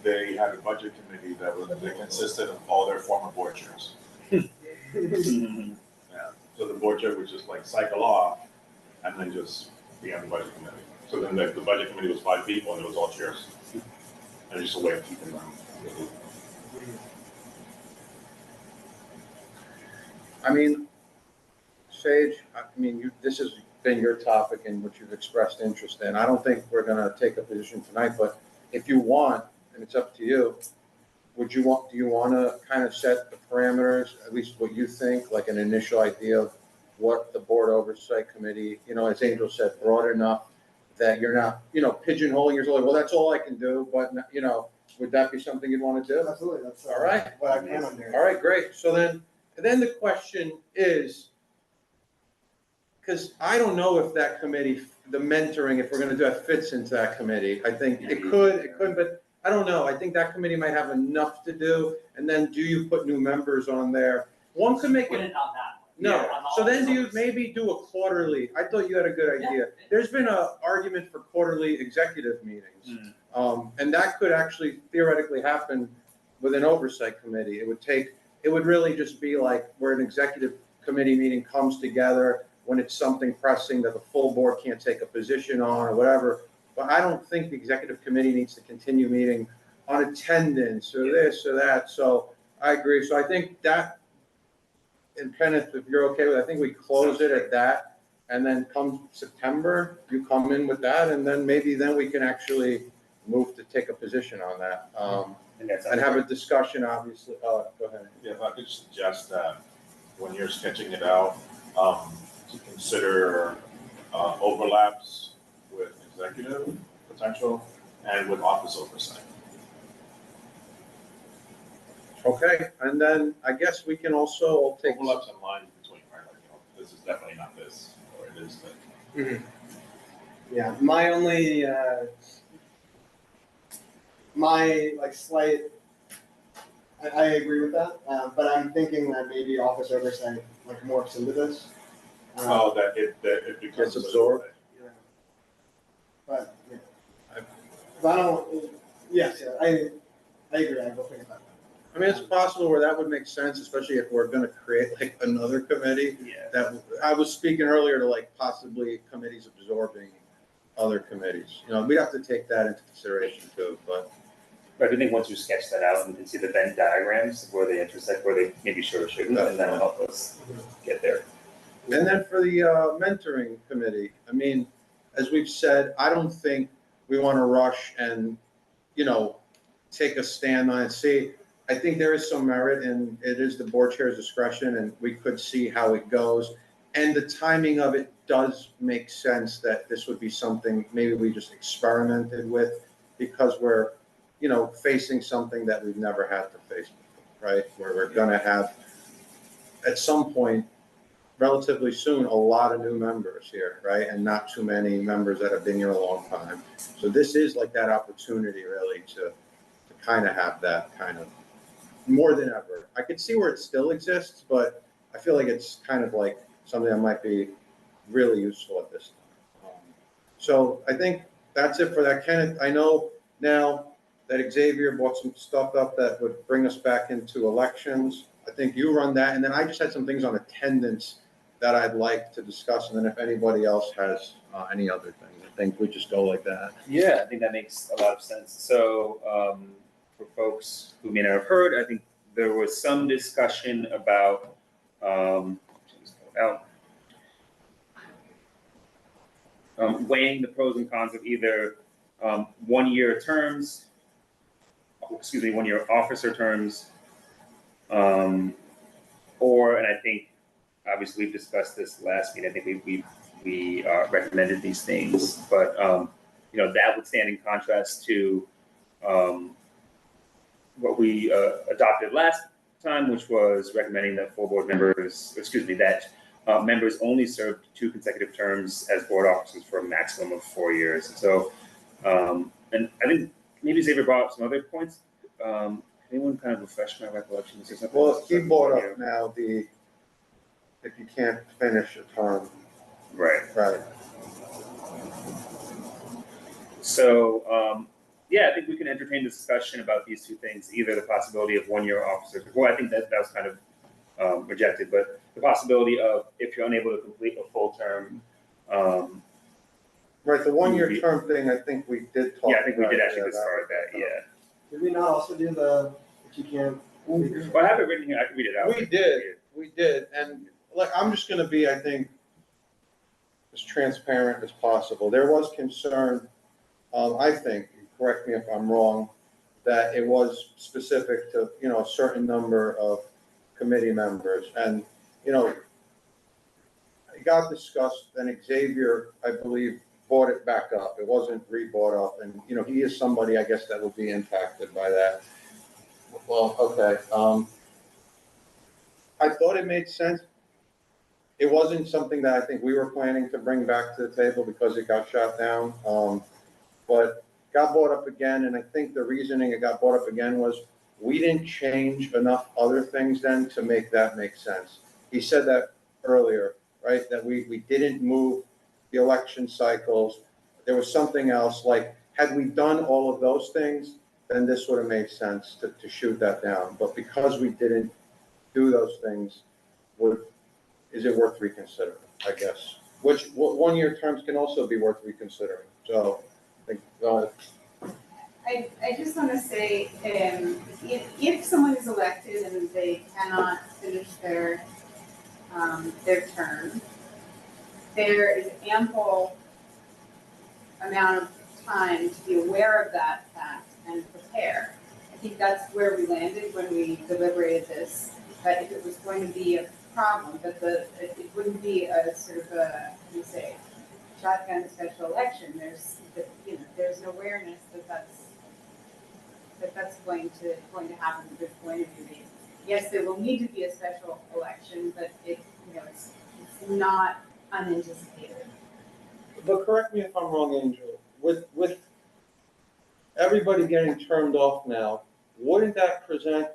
They had a budget committee that consisted of all their former board chairs. Yeah, so the board chair would just cycle off and then just be on the budget committee. So then the budget committee was 5 people and it was all chairs. And just a way of keeping them. I mean, Sage, this has been your topic and what you've expressed interest in. I don't think we're gonna take a position tonight, but if you want, and it's up to you, do you want to kind of set the parameters, at least what you think, like an initial idea of what the board oversight committee, as Angel said, broad enough that you're not, pigeonholing yourself, well, that's all I can do, but, would that be something you'd want to do? Absolutely, that's All right. what I plan on doing. All right, great. So then the question is, because I don't know if that committee, the mentoring, if we're going to do that, fits into that committee. I think it could, but I don't know. I think that committee might have enough to do. And then do you put new members on there? One could make Put it. it on that one. No. Yeah, on So all then do you those. maybe do a quarterly? I thought you had a good idea. There's been an argument for quarterly executive meetings. And that could actually theoretically happen with an oversight committee. It would really just be like where an executive committee meeting comes together when it's something pressing that the full board can't take a position on or whatever. But I don't think the executive committee needs to continue meeting on attendance or this or that, so I agree. So I think that, and Kenneth, if you're okay with it, I think we close it at that, and then come September, you come in with that, and then maybe then we can actually move to take a position on that. And have a discussion, obviously, go ahead. Yeah, if I could suggest that when you're sketching it out, to consider overlaps with executive potential and with office oversight. Okay, and then I guess we can also take. Overlaps in lines between, right, like, this is definitely not this, or it is that. Yeah, my only, my like slight, I agree with that, but I'm thinking that maybe office oversight like morphs into this. Oh, that it becomes Gets absorbed. Yeah. But, yeah. But I don't, yes, yeah, I agree, I will think about that. I mean, it's possible where that would make sense, especially if we're gonna create like another committee. Yeah. That, I was speaking earlier to like possibly committees absorbing other committees. You know, we'd have to take that into consideration too, but. But I do think once you sketch that out, you can see the Venn diagrams where they intersect, where they maybe should or shouldn't, and that'll help us get there. And then for the mentoring committee, I mean, as we've said, I don't think we want to rush and, you know, take a stand on it. See, I think there is some merit, and it is the board chair's discretion, and we could see how it goes. And the timing of it does make sense that this would be something maybe we just experimented with, because we're, you know, facing something that we've never had to face before, right? Where we're gonna have, at some point, relatively soon, a lot of new members here, right? And not too many members that have been here a long time. So this is like that opportunity really to kind of have that kind of, more than ever. I could see where it still exists, but I feel like it's kind of like something that might be really useful at this time. So I think that's it for that. Kenneth, I know now that Xavier brought some stuff up that would bring us back into elections. I think you run that, and then I just had some things on attendance that I'd like to discuss, and then if anybody else has any other things, I think we just go like that. Yeah, I think that makes a lot of sense. So for folks who may not have heard, I think there was some discussion about weighing the pros and cons of either 1-year terms, 1-year officer terms, or, and I think obviously we've discussed this last meeting. I think we recommended these things, but you know, that would stand in contrast to what we adopted last time, which was recommending that members only served 2 consecutive terms as board officers for a maximum of 4 years. And so, and I think maybe Xavier brought up some other points. Anyone kind of refresh my recollection? Well, he brought up now if you can't finish a term. Right. Right. So, yeah, I think we can entertain the discussion about these 2 things, either the possibility of 1-year officers. Well, I think that was kind of rejected, but the possibility of, if you're unable to complete a full term. Right, the 1-year term thing, I think we did talk about. Yeah, I think we did actually discard that, yeah. Did we not also do the, if you can't? Well, I have it written here, I can read it out. We did, and like, I'm just gonna be, I think, as transparent as possible. There was concern, I think, correct me if I'm wrong, that it was specific to, you know, a certain number of committee members. And, you know, it got discussed, and Xavier, I believe, brought it back up. It wasn't re-brought up, and, you know, he is somebody, I guess, that will be impacted by that. Well, okay, I thought it made sense. It wasn't something that I think we were planning to bring back to the table because it got shot down. But got brought up again, and I think the reasoning it got brought up again was we didn't change enough other things then to make that make sense. He said that earlier, right? That we didn't move the election cycles. There was something else, like, had we done all of those things, then this would have made sense to shoot that down. But because we didn't do those things, is it worth reconsidering, I guess? Which 1-year terms can also be worth reconsidering. So I think, I just want to say, if someone is elected and they cannot finish their term, there is ample amount of time to be aware of that fact and prepare. I think that's where we landed when we deliberated this, that if it was going to be a problem, that it wouldn't be a sort of a, how do you say, shotgun special election. There's an awareness that that's going to happen, that there's going to be. Yes, there will need to be a special election, but it's not unanticipated. But correct me if I'm wrong, Angel, with everybody getting turned off now, wouldn't that present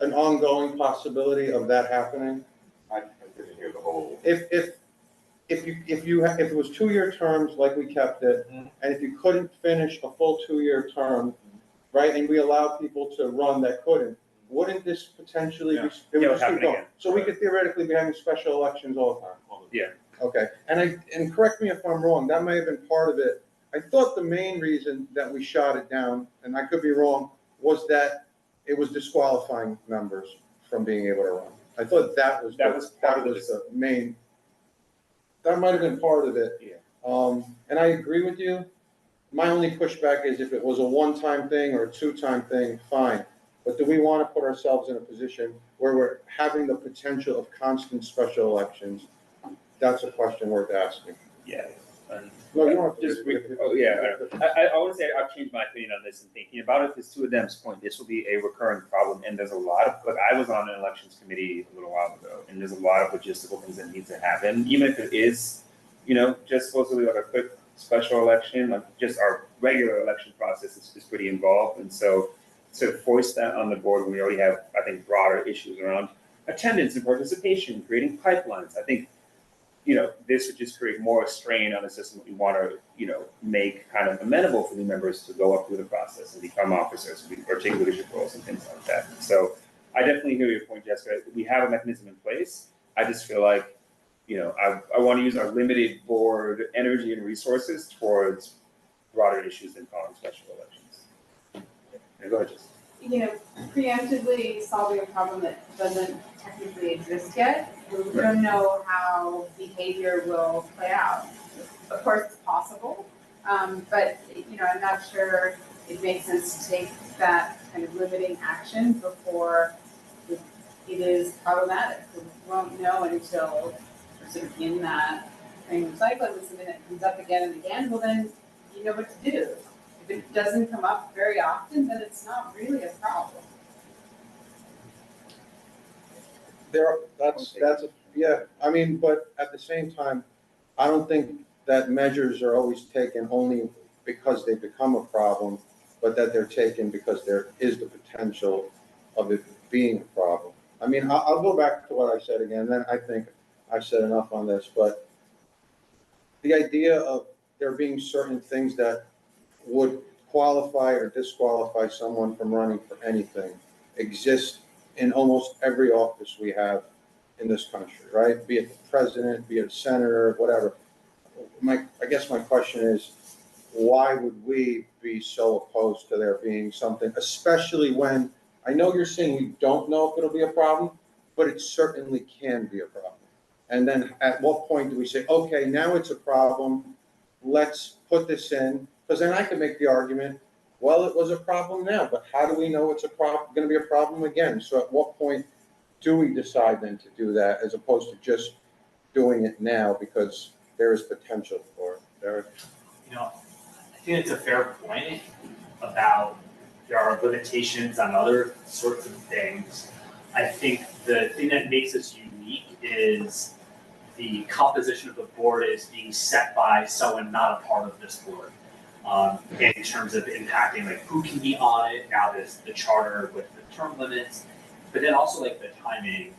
an ongoing possibility of that happening? I didn't hear the whole. If it was 2-year terms like we kept it, and if you couldn't finish a full 2-year term, right, and we allowed people to run that couldn't, wouldn't this potentially be? Yeah, it would happen again. So we could theoretically be having special elections all the time. Yeah. Okay, and correct me if I'm wrong, that may have been part of it. I thought the main reason that we shot it down, and I could be wrong, was that it was disqualifying members from being able to run. I thought that was the main. That might have been part of it. Yeah. And I agree with you. My only pushback is if it was a one-time thing or a 2-time thing, fine. But do we want to put ourselves in a position where we're having the potential of constant special elections? That's a question worth asking. Yeah. No, you don't have to. I want to say I've changed my opinion on this and thinking about it. Because to Adam's point, this will be a recurring problem, and there's a lot of. Look, I was on an elections committee a little while ago, and there's a lot of logistical things that need to happen. Even if it is, just supposedly like a quick special election, like just our regular election process is pretty involved, and so to force that on the board when we already have, I think, broader issues around attendance and participation, creating pipelines. I think. This would just create more strain on the system that we want to, make kind of amenable for the members to go up through the process and become officers or take leadership roles and things like that. So I definitely hear your point, Jessica. We have a mechanism in place. I just feel like, I want to use our limited board energy and resources towards broader issues than calling special elections. Yeah, go ahead, Jessica. Preemptively solving a problem that doesn't technically exist yet. We don't know how behavior will play out. Of course, it's possible, but I'm not sure it makes sense to take that kind of limiting action before it is problematic. We won't know until we're sort of in that training cycle. And something that comes up again and again, well then you know what to do. If it doesn't come up very often, then it's not really a problem. But at the same time, I don't think that measures are always taken only because they become a problem, but that they're taken because there is the potential of it being a problem. I'll go back to what I said again, then I think I've said enough on this, but the idea of there being certain things that would qualify or disqualify someone from running for anything exists in almost every office we have in this country, right? Be it the president, be it a senator, whatever. I guess my question is, why would we be so opposed to there being something, especially when, I know you're saying we don't know if it'll be a problem, but it certainly can be a problem. And then at what point do we say, okay, now it's a problem, let's put this in, because then I can make the argument, well, it was a problem now, but how do we know it's going to be a problem again? So at what point do we decide then to do that as opposed to just doing it now because there is potential for it? Derek? I think it's a fair point about there are limitations on other sorts of things. I think the thing that makes us unique is the composition of the board is being set by someone not a part of this board. In terms of impacting like who can be on it, now there's the charter with the term limits, but then also like the timing.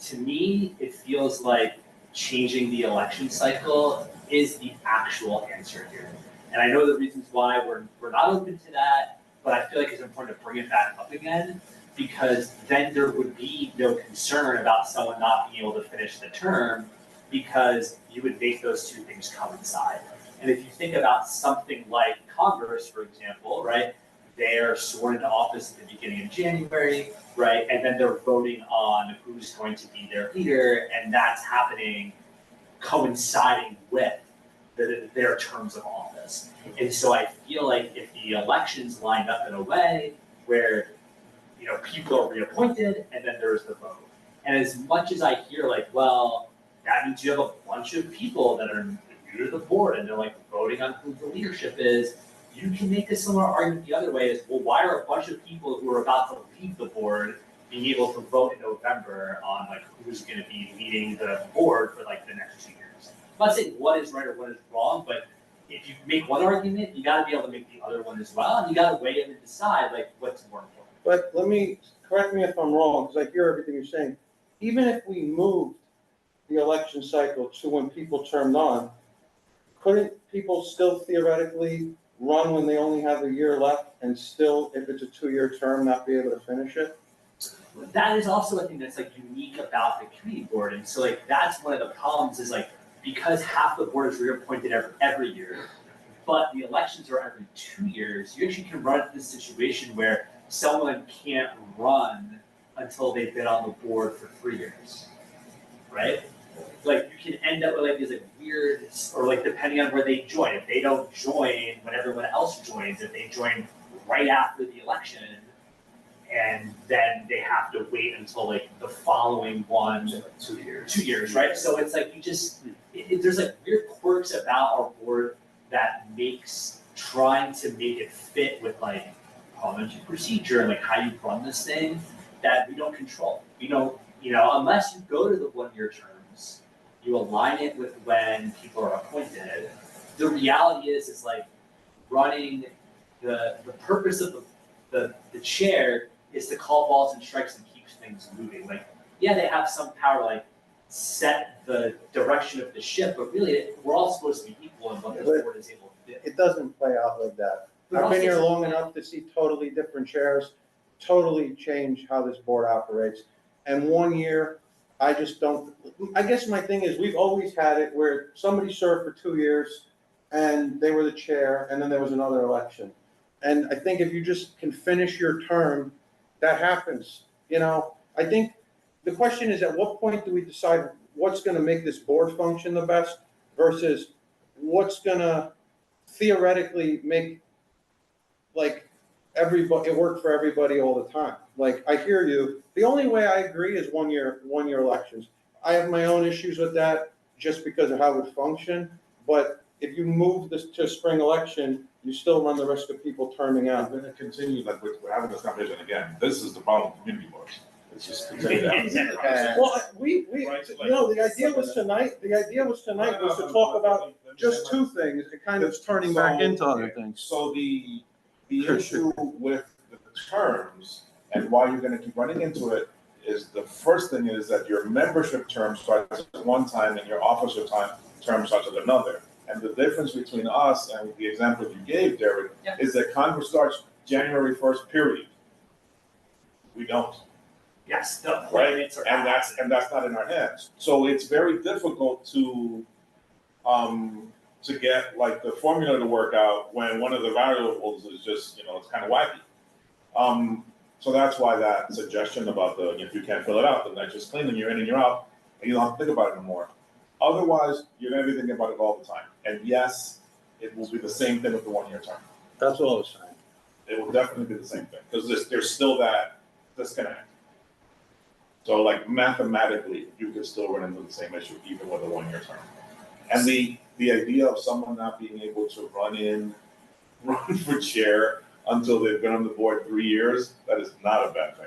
To me, it feels like changing the election cycle is the actual answer here. And I know the reasons why we're not open to that, but I feel like it's important to bring it back up again, because then there would be no concern about someone not being able to finish the term, because you would make those two things coincide. And if you think about something like Congress, for example, right, they're sworn into office at the beginning of January, right, and then they're voting on who's going to be their leader, and that's happening coinciding with their terms of office. And so I feel like if the elections lined up in a way where, you know, people are reappointed and then there's the vote. And as much as I hear like, well, that means you have a bunch of people that are new to the board and they're like voting on who the leadership is, you can make a similar argument the other way is, well, why are a bunch of people who are about to leave the board being able to vote in November on like who's gonna be leading the board for like the next 2 years? I'm not saying what is right or what is wrong, but if you make one argument, you gotta be able to make the other one as well, and you gotta weigh in and decide like what's more important. But correct me if I'm wrong, because I hear everything you're saying. Even if we moved the election cycle to when people turned on, couldn't people still theoretically run when they only have a year left and still, if it's a 2-year term, not be able to finish it? That is also a thing that's like unique about the committee board, and so like that's one of the problems is like, because half the board is reappointed every year, but the elections are every 2 years, you actually can run into this situation where someone can't run until they've been on the board for 3 years, right? Like you can end up with like these like weird, or like depending on where they join, if they don't join when everyone else joins, if they join right after the election, and then they have to wait until like the following one, 2 years. 2 years, right? So it's like you just, there's like weird quirks about our board that makes trying to make it fit with like parliamentary procedure and like how you run this thing that we don't control. We don't, you know, unless you go to the 1-year terms, you align it with when people are appointed. The reality is like running the purpose of the chair is to call balls and strikes and keeps things moving. Like, yeah, they have some power, like set the direction of the ship, but really we're all supposed to be equal in what the board is able to do. It doesn't play out like that. But I've been here also- long enough to see totally different chairs, totally change how this board operates. And 1 year, I just don't, I guess my thing is, we've always had it where somebody served for 2 years and they were the chair, and then there was another election. And I think if you just can finish your term, that happens, you know? I think the question is, at what point do we decide what's gonna make this board function the best versus what's gonna theoretically make, like, everybody, it work for everybody all the time? Like, I hear you. The only way I agree is 1 year elections. I have my own issues with that just because of how it would function. But if you move this to a spring election, you still run the risk of people turning I'm out. gonna continue, like, we're having this conversation again, this is the problem with community boards. It's just continue to have the same conversation. Well, we, no, the idea was tonight was to talk about just two things. It kind of is turning back into other things. So the Sure, issue with the terms and why you're gonna keep running into it is, the first thing is that your membership term starts at one time and your officer term starts at another. And the difference between us and the example you gave, Derek, is that Congress starts January 1st, period. We don't. Yes, the appointments are. And that's not in our hands. So it's very difficult to get like the formula to work out when one of the variables is just, you know, it's kind of wacky. So that's why that suggestion about if you can't fill it out, then that's just clean and you're in and you're out, and you don't have to think about it anymore. Otherwise, you're gonna be thinking about it all the time. And yes, it will be the same thing with the 1-year term. That's what I was saying. It will definitely be the same thing, because there's still that disconnect. So like mathematically, you could still run into the same issue even with a 1-year term. And the idea of someone not being able to run for chair until they've been on the board 3 years, that is not a bad thing.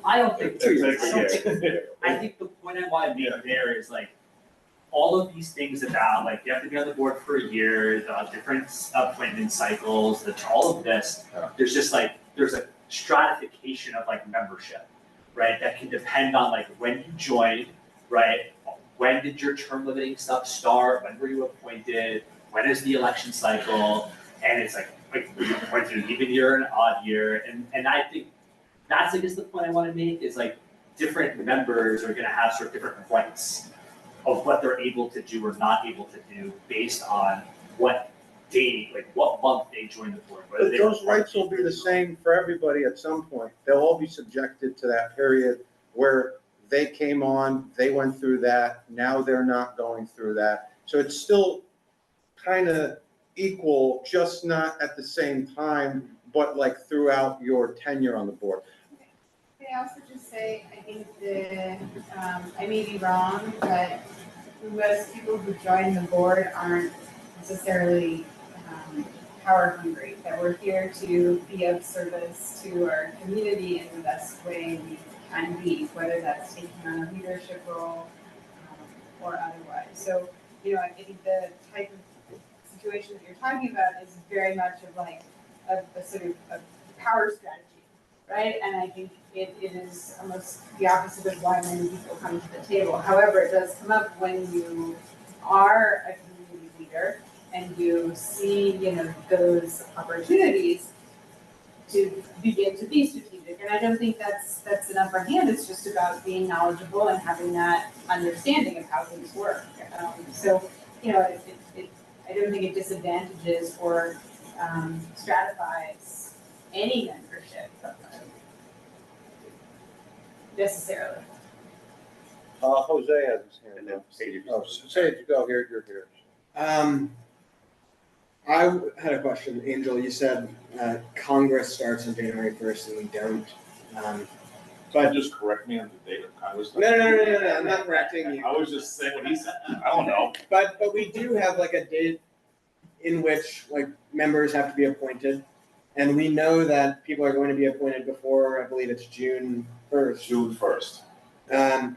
I don't think, I I think the point I want to make there is like, all of these things about like, you have to be on the board for a year, the different appointment cycles, all of this, there's just like, there's a stratification of like membership, right? That can depend on like when you joined, right? When did your term limiting stuff start? When were you appointed? When is the election cycle? And it's like were you appointed an even year, an odd year? And I think that's, I guess, the point I want to make is like, different members are gonna have sort of different points of what they're able to do or not able to do based on what date, like what month they joined the board. whether But they those were- rights will be the same for everybody at some point. They'll all be subjected to that period where they came on, they went through that, now they're not going through that. So it's still kind of equal, just not at the same time, but like throughout your tenure on the board. Can I also just say, I think I may be wrong, but most people who join the board aren't necessarily power hungry, that we're here to be of service to our community in the best way we can be, whether that's taking on a leadership role or otherwise. So, I think the type of situation that you're talking about is very much of like a sort of a power strategy, right? And I think it is almost the opposite of why many people come to the table. However, it does come up when you are a community leader and you see, those opportunities to begin to be strategic. And I don't think that's an upper hand. It's just about being knowledgeable and having that understanding of how things work. I don't think it disadvantages or stratifies any membership necessarily. Jose has his hand And then up. Sage. Oh, Sage, go here, you're here. I had a question, Angel. You said Congress starts on January 1st and we don't. But just correct me on the date of Congress. No, I'm not correcting you. I was just saying what he said. I don't know. But we do have like a date in which like members have to be appointed. And we know that people are going to be appointed before, I believe it's June 1st. June 1st.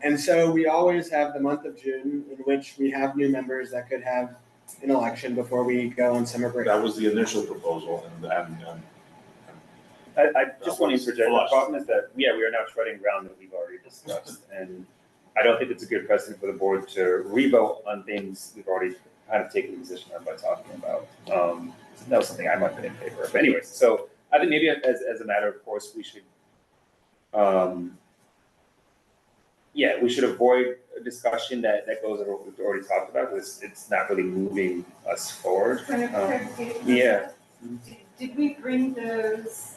And so we always have the month of June in which we have new members that could have an election before we go on summer break. That was the initial proposal, and I just want to interject. The Flush. problem is that, we are now treading ground that we've already discussed. And I don't think it's a good precedent for the board to revote on things we've already kind of taken a position on by talking about. That was something I might have been in favor of. Anyways, so I think maybe as a matter of course, we should, we should avoid a discussion that goes over what we've already talked about, because it's not really moving us forward. Point of clarification. Yeah. Did we bring those,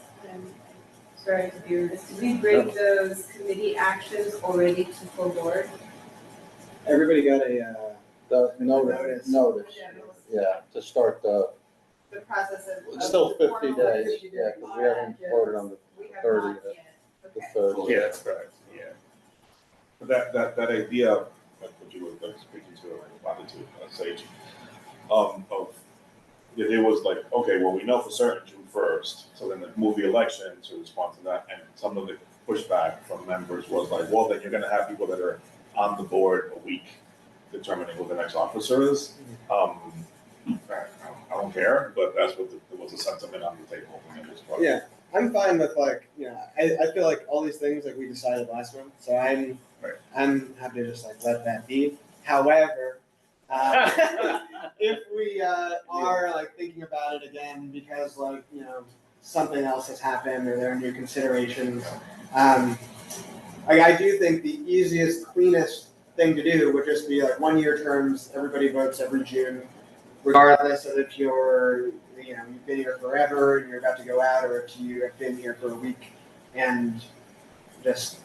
sorry to do this, did we bring those committee actions already to full board? Everybody got a, The notice, yeah, to start the, The process of. it's still 50 formal days, decision yeah, because we haven't voted on the We have 30 not yet. yet. the Okay. 30. Yeah, that's correct, yeah. But that idea, like what you were speaking to, or responded to, Sage, of, it was like, okay, well, we know for certain June 1st, so then move the election to respond to that, and some of the pushback from members was like, well, then you're gonna have people that are on the board a week determining who the next officer is. I don't care, but that's what there was a sentiment on the table. yeah, I'm fine with like, I feel like all these things like we decided last month, so I'm happy to just like let that be. However, if we are like thinking about it again because like, something else has happened or there are new considerations, I do think the easiest, cleanest thing to do would just be like 1-year terms, everybody votes every June, regardless of if you're, you've been here forever and you're about to go out, or if you have been here for a week, and just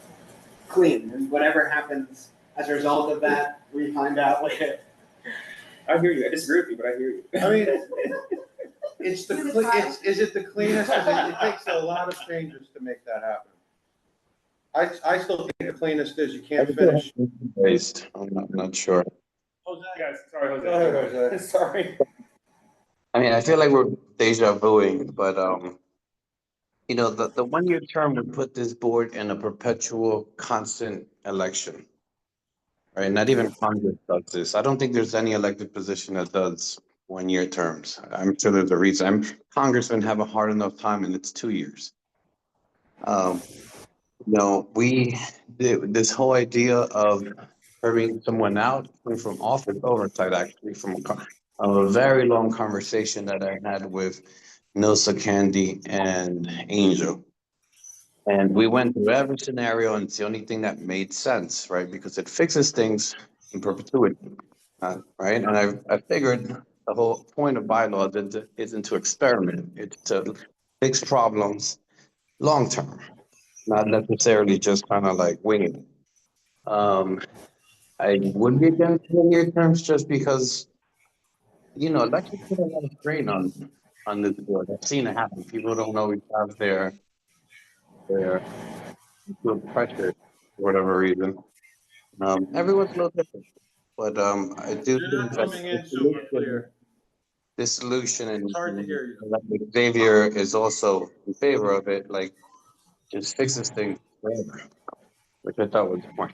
clean. And whatever happens as a result of that, we find out later. I hear you. I disagree with you, but I hear you. I mean, is it the cleanest? 'Cause it takes a lot of changes to make that happen. I still think the cleanest is you can't finish. Based, I'm not sure. Jose, guys, sorry, Jose. Go ahead, Jose. Sorry. I mean, I feel like we're deja vuing, but the 1-year term would put this board in a perpetual, constant election. Right? Not even Congress does this. I don't think there's any elected position that does 1-year terms. I'm sure there's a reason. Congressmen have a hard enough time, and it's 2 years. This whole idea of turning someone out from office oversight, actually, from a very long conversation that I had with Nilsa, Candy, and Angel. And we went through every scenario, and it's the only thing that made sense, right? Because it fixes things in perpetuity, right? And I figured the whole point of bylaws isn't to experiment. It's to fix problems long term, not necessarily just kind of like winging it. I would be against 10-year terms just because, elections put a lot of strain on this board. I've seen it happen. People don't always have their feel pressure for whatever reason. Everyone's a little different, but I do You're think not that coming in super clear. this solution and It's hard to hear you. Xavier is also in favor of it, like just fixes things forever, which I thought was the point.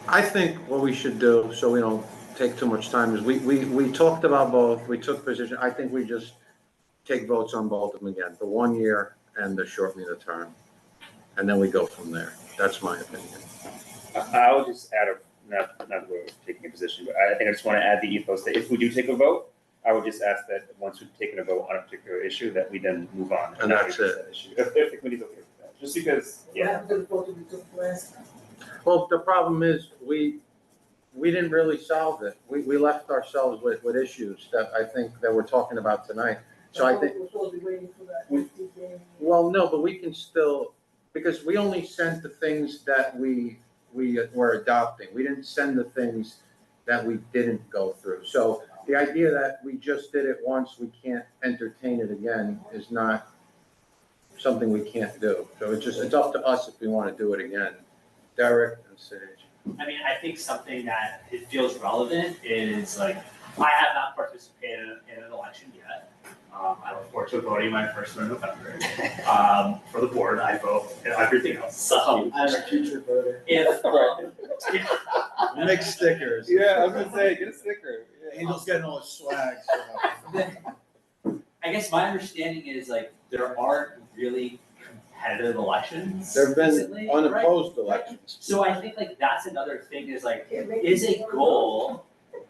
I think what we should do, so we don't take too much time, is we talked about both, we took position. I think we just take votes on both of them again, the 1 year and the shortening of the term. And then we go from there. That's my opinion. I will just add not that we're taking a position, but I think I just want to add the ethos that if we do take a vote, I would just ask that once we've taken a vote on a particular issue, that we then move on. And not that's revisit it. that issue. If the committee's okay with that, just because, What yeah. happened to the vote that we took last time? Well, the problem is, we didn't really solve it. We left ourselves with issues that I think that we're talking about tonight. So I think, We're supposed to be waiting for that 50-day. well, no, but we can still, because we only sent the things that we were adopting. We didn't send the things that we didn't go through. So the idea that we just did it once, we can't entertain it again is not something we can't do. So it's up to us if we want to do it again. Derek and Sage. I mean, I think something that it feels relevant is like, I have not participated in an election yet. I look forward to voting my first one in November. For the board, I vote and everything else. So I'm a future voter. if, Make stickers. Yeah, I was gonna say, get a sticker. Angel's getting all his swag. I guess my understanding is like, there aren't really competitive elections There've been recently, right? unopposed elections. So I think like that's another thing is like, Can't make is it a goal,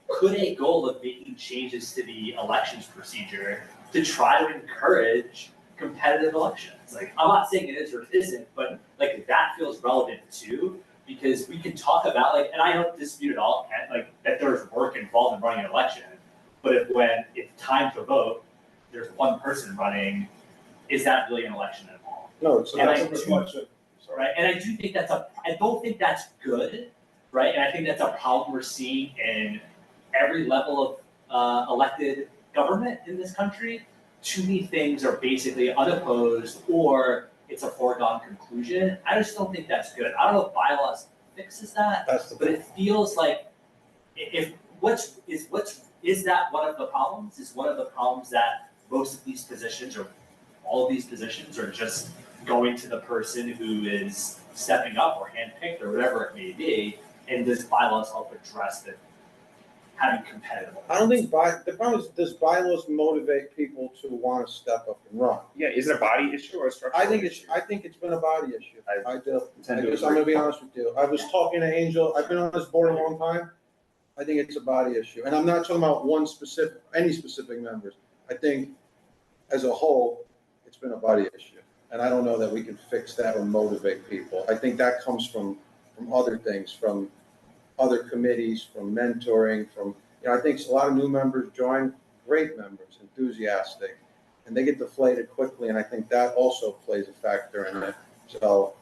could a goal of making changes to the elections procedure to try to encourage competitive elections? Like, I'm not saying it is or it isn't, but like that feels relevant too, because we can talk about like, and I don't dispute at all, like that there's work involved in running an election, but if when it's time to vote, there's one person running, is that really an election at all? No, it's And not. I do- Right, and I do think I don't think that's good, right? And I think that's a problem we're seeing in every level of elected government in this country. Too many things are basically unopposed or it's a foregone conclusion. I just don't think that's good. I don't know if bylaws fixes that, That's the but it feels like is that one of the problems? Is one of the problems that most of these positions or all of these positions are just going to the person who is stepping up or handpicked or whatever it may be, and does bylaws help address that having competitive? I don't think the problem is, does bylaws motivate people to want to step up and run? Yeah, is it a body issue or a structural I think issue? it's been a body issue. I do. tend to I'm gonna be honest with you. I was talking to Angel, I've been on this board a long time. I think it's a body issue. And I'm not talking about any specific members. I think as a whole, it's been a body issue. And I don't know that we can fix that or motivate people. I think that comes from other things, from other committees, from mentoring, I think a lot of new members join, great members, enthusiastic, and they get deflated quickly, and I think that also plays a factor in it. So,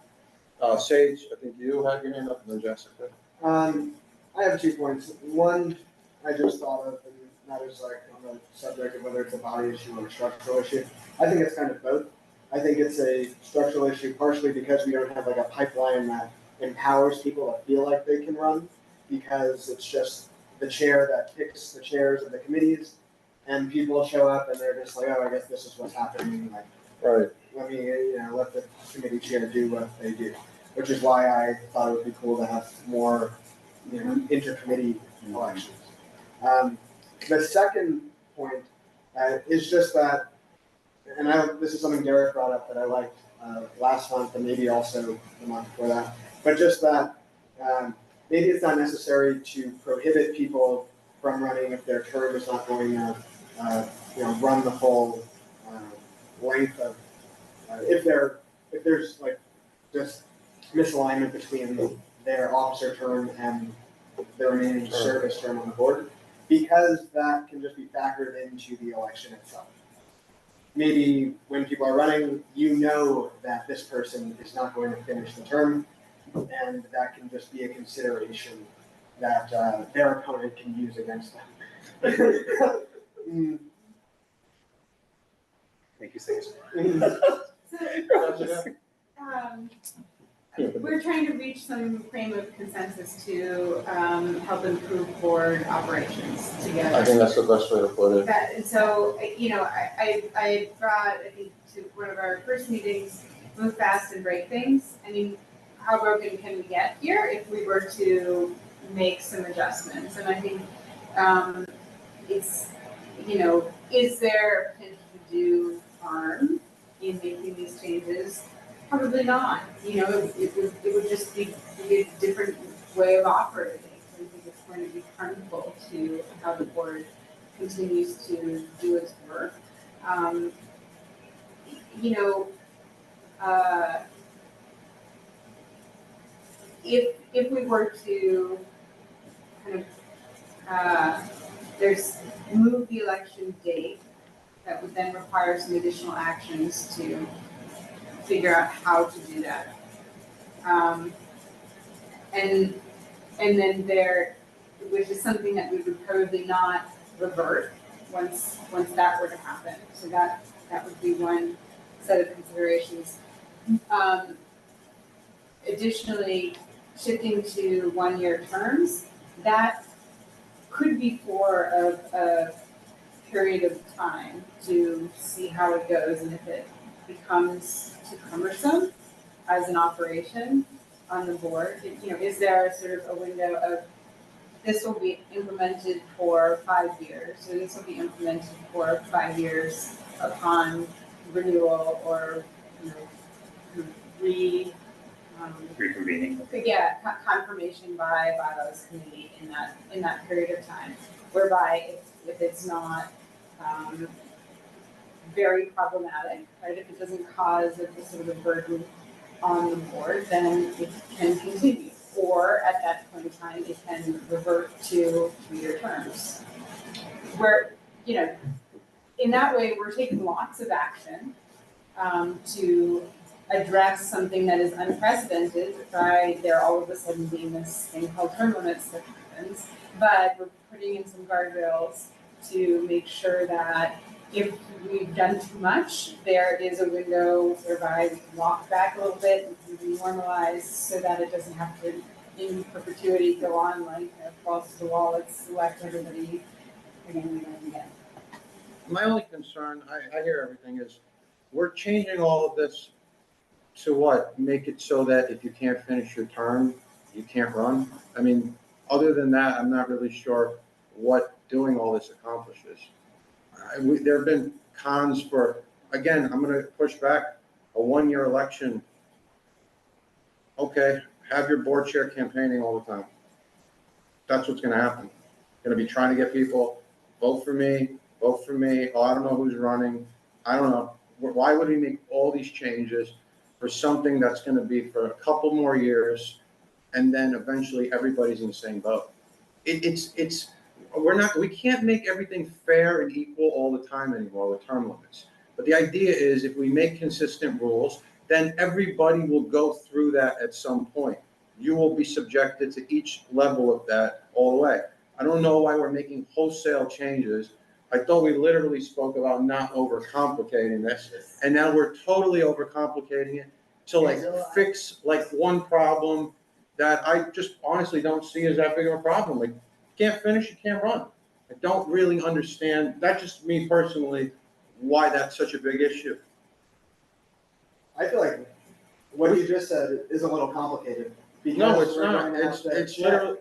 Sage, I think you had your hand up, and then Jessica. I have 2 points. One, I just thought of, and that is like on the subject of whether it's a body issue or a structural issue. I think it's kind of both. I think it's a structural issue partially because we don't have like a pipeline that empowers people to feel like they can run, because it's just the chair that picks the chairs of the committees, and people show up and they're just like, oh, I guess this is what's happening. Like, Right. let me, let the committee chair do what they do, which is why I thought it would be cool to have more, intercommittee elections. The second point is just that, and this is something Derek brought up that I liked last month and maybe also the month before that, but just that maybe it's not necessary to prohibit people from running if their term is not going to, run the full length of, if there's like just misalignment between their officer term and their remaining service term on the board. because that can just be factored into the election itself. Maybe when people are running, you know that this person is not going to finish the term, and that can just be a consideration that their opponent can use against them. Thank you, Sage. We're trying to reach some frame of consensus to help improve board operations together. I think that's the best way to put it. And so, I brought, I think, to one of our first meetings, move fast and break things. I mean, how broken can we get here if we were to make some adjustments? And I think it's, is there potential to do harm in making these changes? Probably not. It would just be a different way of operating. I think it's going to be harmful to how the board continues to do its work. If we were to kind of move the election date, that would then require some additional actions to figure out how to do that. And then which is something that we would probably not revert once that were to happen. So that would be one set of considerations. Additionally, shifting to 1-year terms, that could be for a period of time to see how it goes, and if it becomes too cumbersome as an operation on the board, is there sort of a window of this will be implemented for 5 years, or this will be implemented for 5 years upon renewal or Reconvening. Yeah, confirmation by Bylaws committee in that period of time, whereby if it's not very problematic, right? If it doesn't cause a sort of burden on the board, then it can continue. Or at that point in time, it can revert to 3-year terms. Where, in that way, we're taking lots of action to address something that is unprecedented by there all of a sudden being this thing called term limits that happens. But we're putting in some guardrails to make sure that if we've done too much, there is a window whereby we can walk back a little bit and we can normalize so that it doesn't have to, in perpetuity, go on like falls to the wall. Let's elect everybody again. My only concern, I hear everything, is we're changing all of this to what? Make it so that if you can't finish your term, you can't run? I mean, other than that, I'm not really sure what doing all this accomplishes. There have been cons for, again, I'm going to push back, a 1-year election. Okay, have your board chair campaigning all the time. That's what's going to happen. Going to be trying to get people, vote for me. Oh, I don't know who's running. I don't know. Why would we make all these changes for something that's going to be for a couple more years, and then eventually everybody's in the same boat? We can't make everything fair and equal all the time anymore with term limits. But the idea is if we make consistent rules, then everybody will go through that at some point. You will be subjected to each level of that all the way. I don't know why we're making wholesale changes. I thought we literally spoke about not overcomplicating this, and now we're totally overcomplicating it to fix one problem that I just honestly don't see as that big of a problem. Like, you can't finish, you can't run. I don't really understand, that's just me personally, why that's such a big issue. I feel like what you just said is a little complicated. No, it's not. It's literally,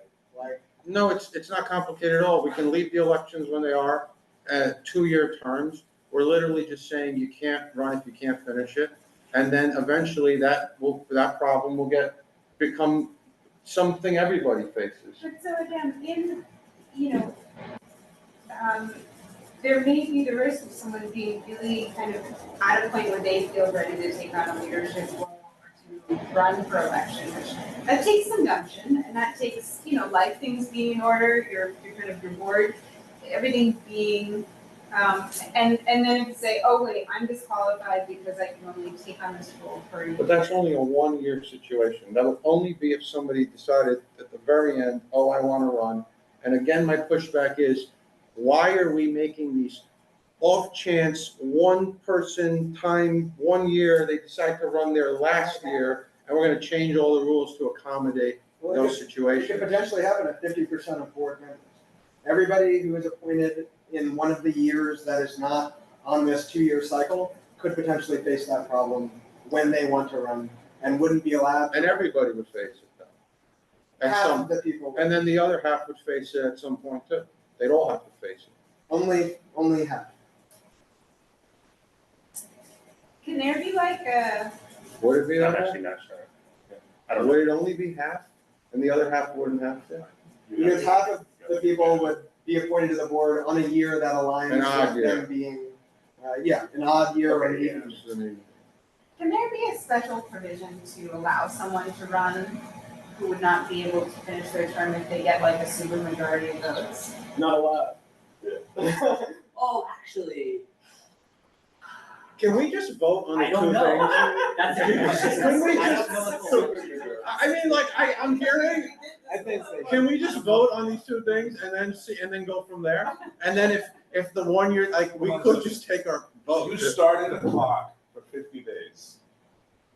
no, it's not complicated at all. We can leave the elections when they are at 2-year terms. We're literally just saying you can't run if you can't finish it. And then eventually that problem will become something everybody faces. But so again, there may be the risk of someone being really kind of at a point where they feel ready to take on a leadership role or to run for election, which that takes some gumption, and that takes, life things being in order, your board everything being, and then say, oh wait, I'm disqualified because I can only take on this role for a year. But that's only a 1-year situation. That would only be if somebody decided at the very end, oh, I want to run. And again, my pushback is, why are we making these off chance, one person time, 1 year, they decide to run their last year, and we're gonna change all the rules to accommodate Well, those it could situations? potentially happen at 50% of board members. Everybody who is appointed in one of the years that is not on this 2-year cycle could potentially face that problem when they want to run and wouldn't be allowed. And everybody would face it though. Half of the people. And then the other half would face it at some point too. They'd all have to face it. Only half. Can there be like a, Would it be I'm that actually way? not sure. I don't know. Would it only be half? And the other half wouldn't have to? Because half of the people would be appointed to the board on a year that aligns An odd with year. them being, an odd year or an Okay, even. yeah, I mean, can there be a special provision to allow someone to run who would not be able to finish their term if they get like a super majority of votes? Not allowed. Oh, actually, Can we just vote on the I two don't things? know. That's a good question. Can we I just- don't know the full procedure. I mean, like, I'm hearing, I think can we just vote on these two things and then see, and then go from there? And then if the 1 year, like, we could just take our vote. You started a clock for 50 days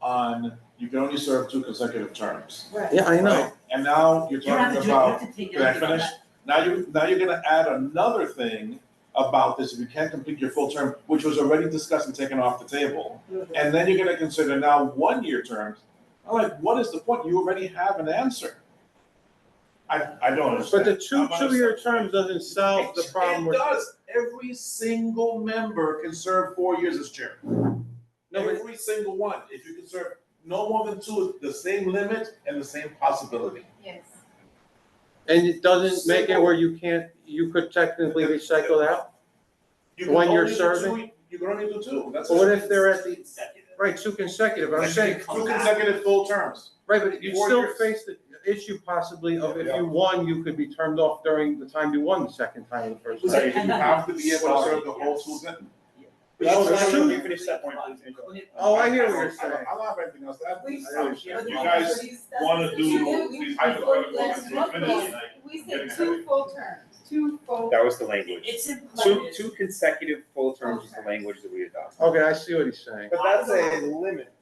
on, you can only serve 2 consecutive terms. Right. Yeah, I know. right? And now you're You don't have talking to do, you about, have to take did I everything on finish? that. Now you're gonna add another thing about this, if you can't complete your full term, which was already discussed and taken off the table. And then you're gonna consider now 1-year terms. I'm like, what is the point? You already have an answer. I don't understand. But the two-year terms doesn't solve the problem It with. does. Every single member can serve 4 years as chair. No, but- Every single one. If you can serve no more than 2, the same limit and the same possibility. Yes. And it doesn't make it where you could technically recycle out? You can When you're only do serving? 2, you can only do 2. That's But what it. if they're at the, Consecutive. right, 2 consecutive, I'm Like, saying, you come 2 back. consecutive full terms. right, but you'd 4 still years. face the issue possibly of if Yeah. you won, you could be turned off during the time you won the second time or the first Was time. it- So you have to be able to serve the whole 2 terms. Oh, the Let two- me finish that point, please. Oh, I hear what you're I saying. don't have anything else to add. We- You guys wanna do these hypotheticals and finish, like, We said 2 full terms, 2 full. That was the language. It's Two implemented. consecutive full terms is the language that we adopted. Okay, I see what he's saying. But that's a limit.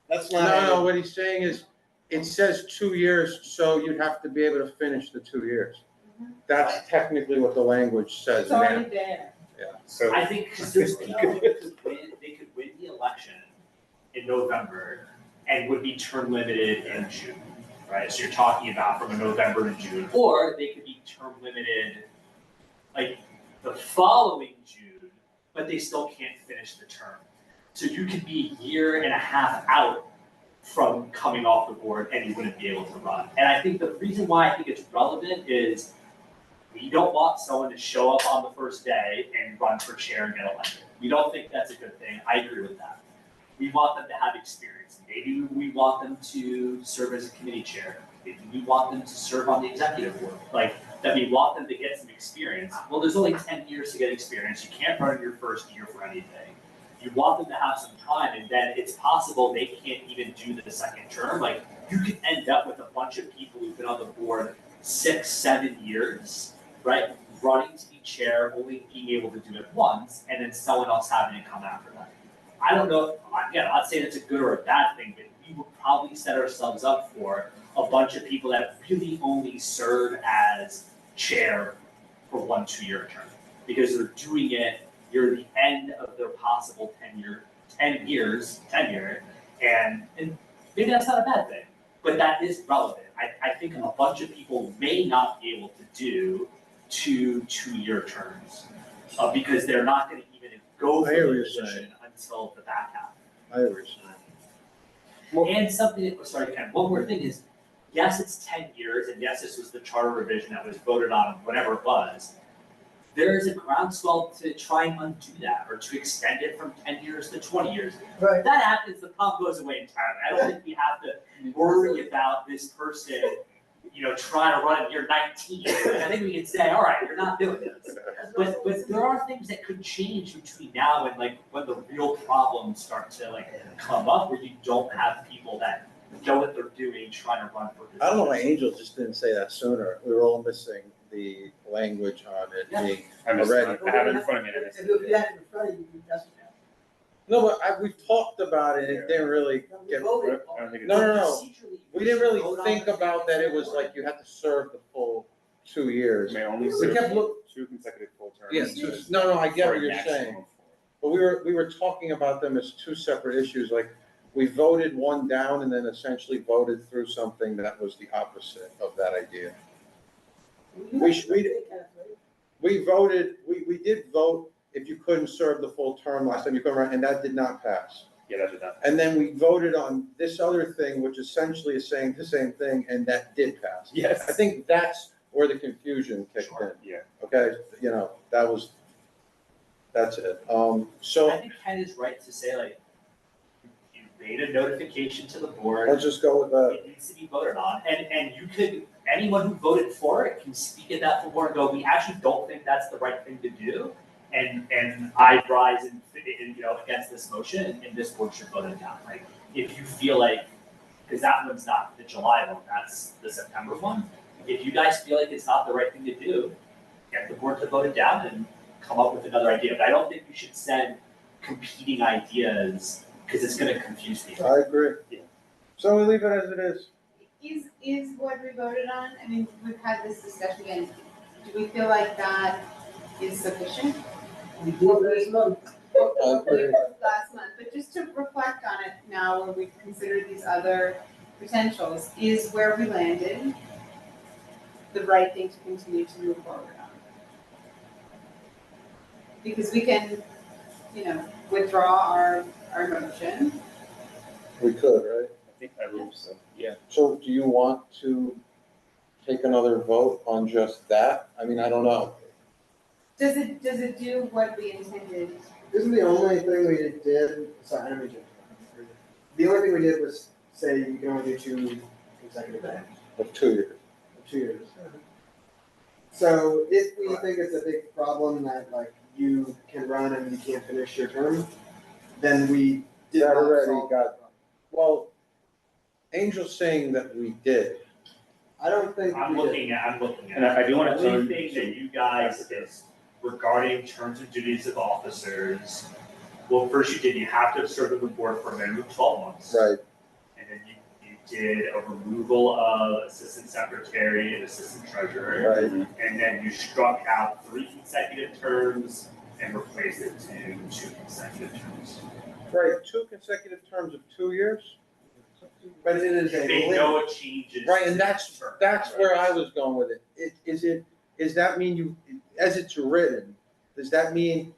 That's not. No, what he's saying is, it says 2 years, so you'd have to be able to finish the 2 years. That's technically what the language says It's now. already there. So I think, because there's people who could win, they could win the election in November and would be term limited in June, right? So you're talking about from a November to June, or they could be term limited like the following June, but they still can't finish the term. So you could be a year and a half out from coming off the board and you wouldn't be able to run. And I think the reason why I think it's relevant is we don't want someone to show up on the first day and run for chair and get elected. We don't think that's a good thing. I agree with that. We want them to have experience. Maybe we want them to serve as a committee chair. Maybe we want them to serve on the executive board. Like, that we want them to get some experience. Well, there's only 10 years to get experience. You can't run your first year for anything. You want them to have some time, and then it's possible they can't even do the second term. Like, you could end up with a bunch of people who've been on the board 6, 7 years, right? Running to be chair, only being able to do it once, and then someone else having to come after that. I don't know, again, I'm not saying it's a good or a bad thing, but we would probably set ourselves up for a bunch of people that really only serve as chair for 1-2 year term. Because they're doing it, you're the end of their possible tenure, 10 years tenure, and maybe that's not a bad thing, but that is relevant. I think a bunch of people may not be able to do 2-2-year terms, because they're not gonna even go for I hear the what you're position until the back half. I understand. And something, sorry, Ken, one more thing is, yes, it's 10 years, and yes, this was the charter revision that was voted on, whatever it was. There is a groundswell to try and undo that, or to extend it from 10 years to 20 years. Right. If that happens, the problem goes away entirely. I don't think we have to worry about this person, trying to run it, you're 19. And I think we can say, all right, you're not doing this. But there are things that could change between now and like when the real problems start to like come up, where you don't have people that know what they're doing trying to run for positions. I don't know why Angel just didn't say that sooner. We were all missing the language on it being I have already. it in front of me. and I missed If it. you had it in front of you, you doesn't have. No, but we've talked about it. It didn't really We get. voted. I don't think No, it's- no, no. Procedurally, We didn't really vote on think it. about that. It was like you had to serve the full 2 years. May only We serve kept look. 2 consecutive full terms. Yeah, no, I get for what a you're maximum saying. of 4. But we were talking about them as two separate issues, like we voted one down and then essentially voted through something that was the opposite of that idea. We voted, we did vote if you couldn't serve the full term last time you couldn't run, and that did not pass. Yeah, that's what that. And then we voted on this other thing, which essentially is saying the same thing, and that did pass. Yes. I think that's where the confusion kicked in, Yeah. okay? That's it. I So think Ken is right to say like, you made a notification to the board. let's just go with that. It needs to be voted on, and you could, anyone who voted for it can speak at that floor and go, we actually don't think that's the right thing to do. And I rise in against this motion, and this board should vote it down. Like, if you feel like, because that one's not the July one, that's the September one. If you guys feel like it's not the right thing to do, get the board to vote it down and come up with another idea. But I don't think you should send competing ideas, because it's gonna confuse people. I agree. Yeah. So we leave it as it is. Is what we voted on, I mean, we've had this discussion again, do we feel like that is sufficient? We did this month. Well, we did last month, but just to reflect on it now, when we've considered these other potentials, is where we landed the right thing to continue to move forward on? Because we can, withdraw our motion. We could, right? I think I believe so. Yeah. So do you want to take another vote on just that? I mean, I don't know. Does it do what we intended? Isn't the only thing we did, sorry, let me jump. The only thing we did was say you can only do 2 consecutive days, Of 2 years. 2 years. So if we think it's a big problem that like you can run and you can't finish your term, then we did That not already solve got- that problem. Well, Angel's saying that we did. I don't think I'm we did. looking at. And I do wanna The turn only thing that you guys is regarding terms and duties of officers. Well, first you have to serve on the board for a minimum of 12 months. Right. And then you did a removal of assistant secretary and assistant treasurer. Right. And then you struck out 3 consecutive terms and replaced it to 2 consecutive terms. Right, 2 consecutive terms of 2 years? But it is You a made limit. no changes. Right, and to that's the term. where I was going with it. Does that mean you, as it's written, does that mean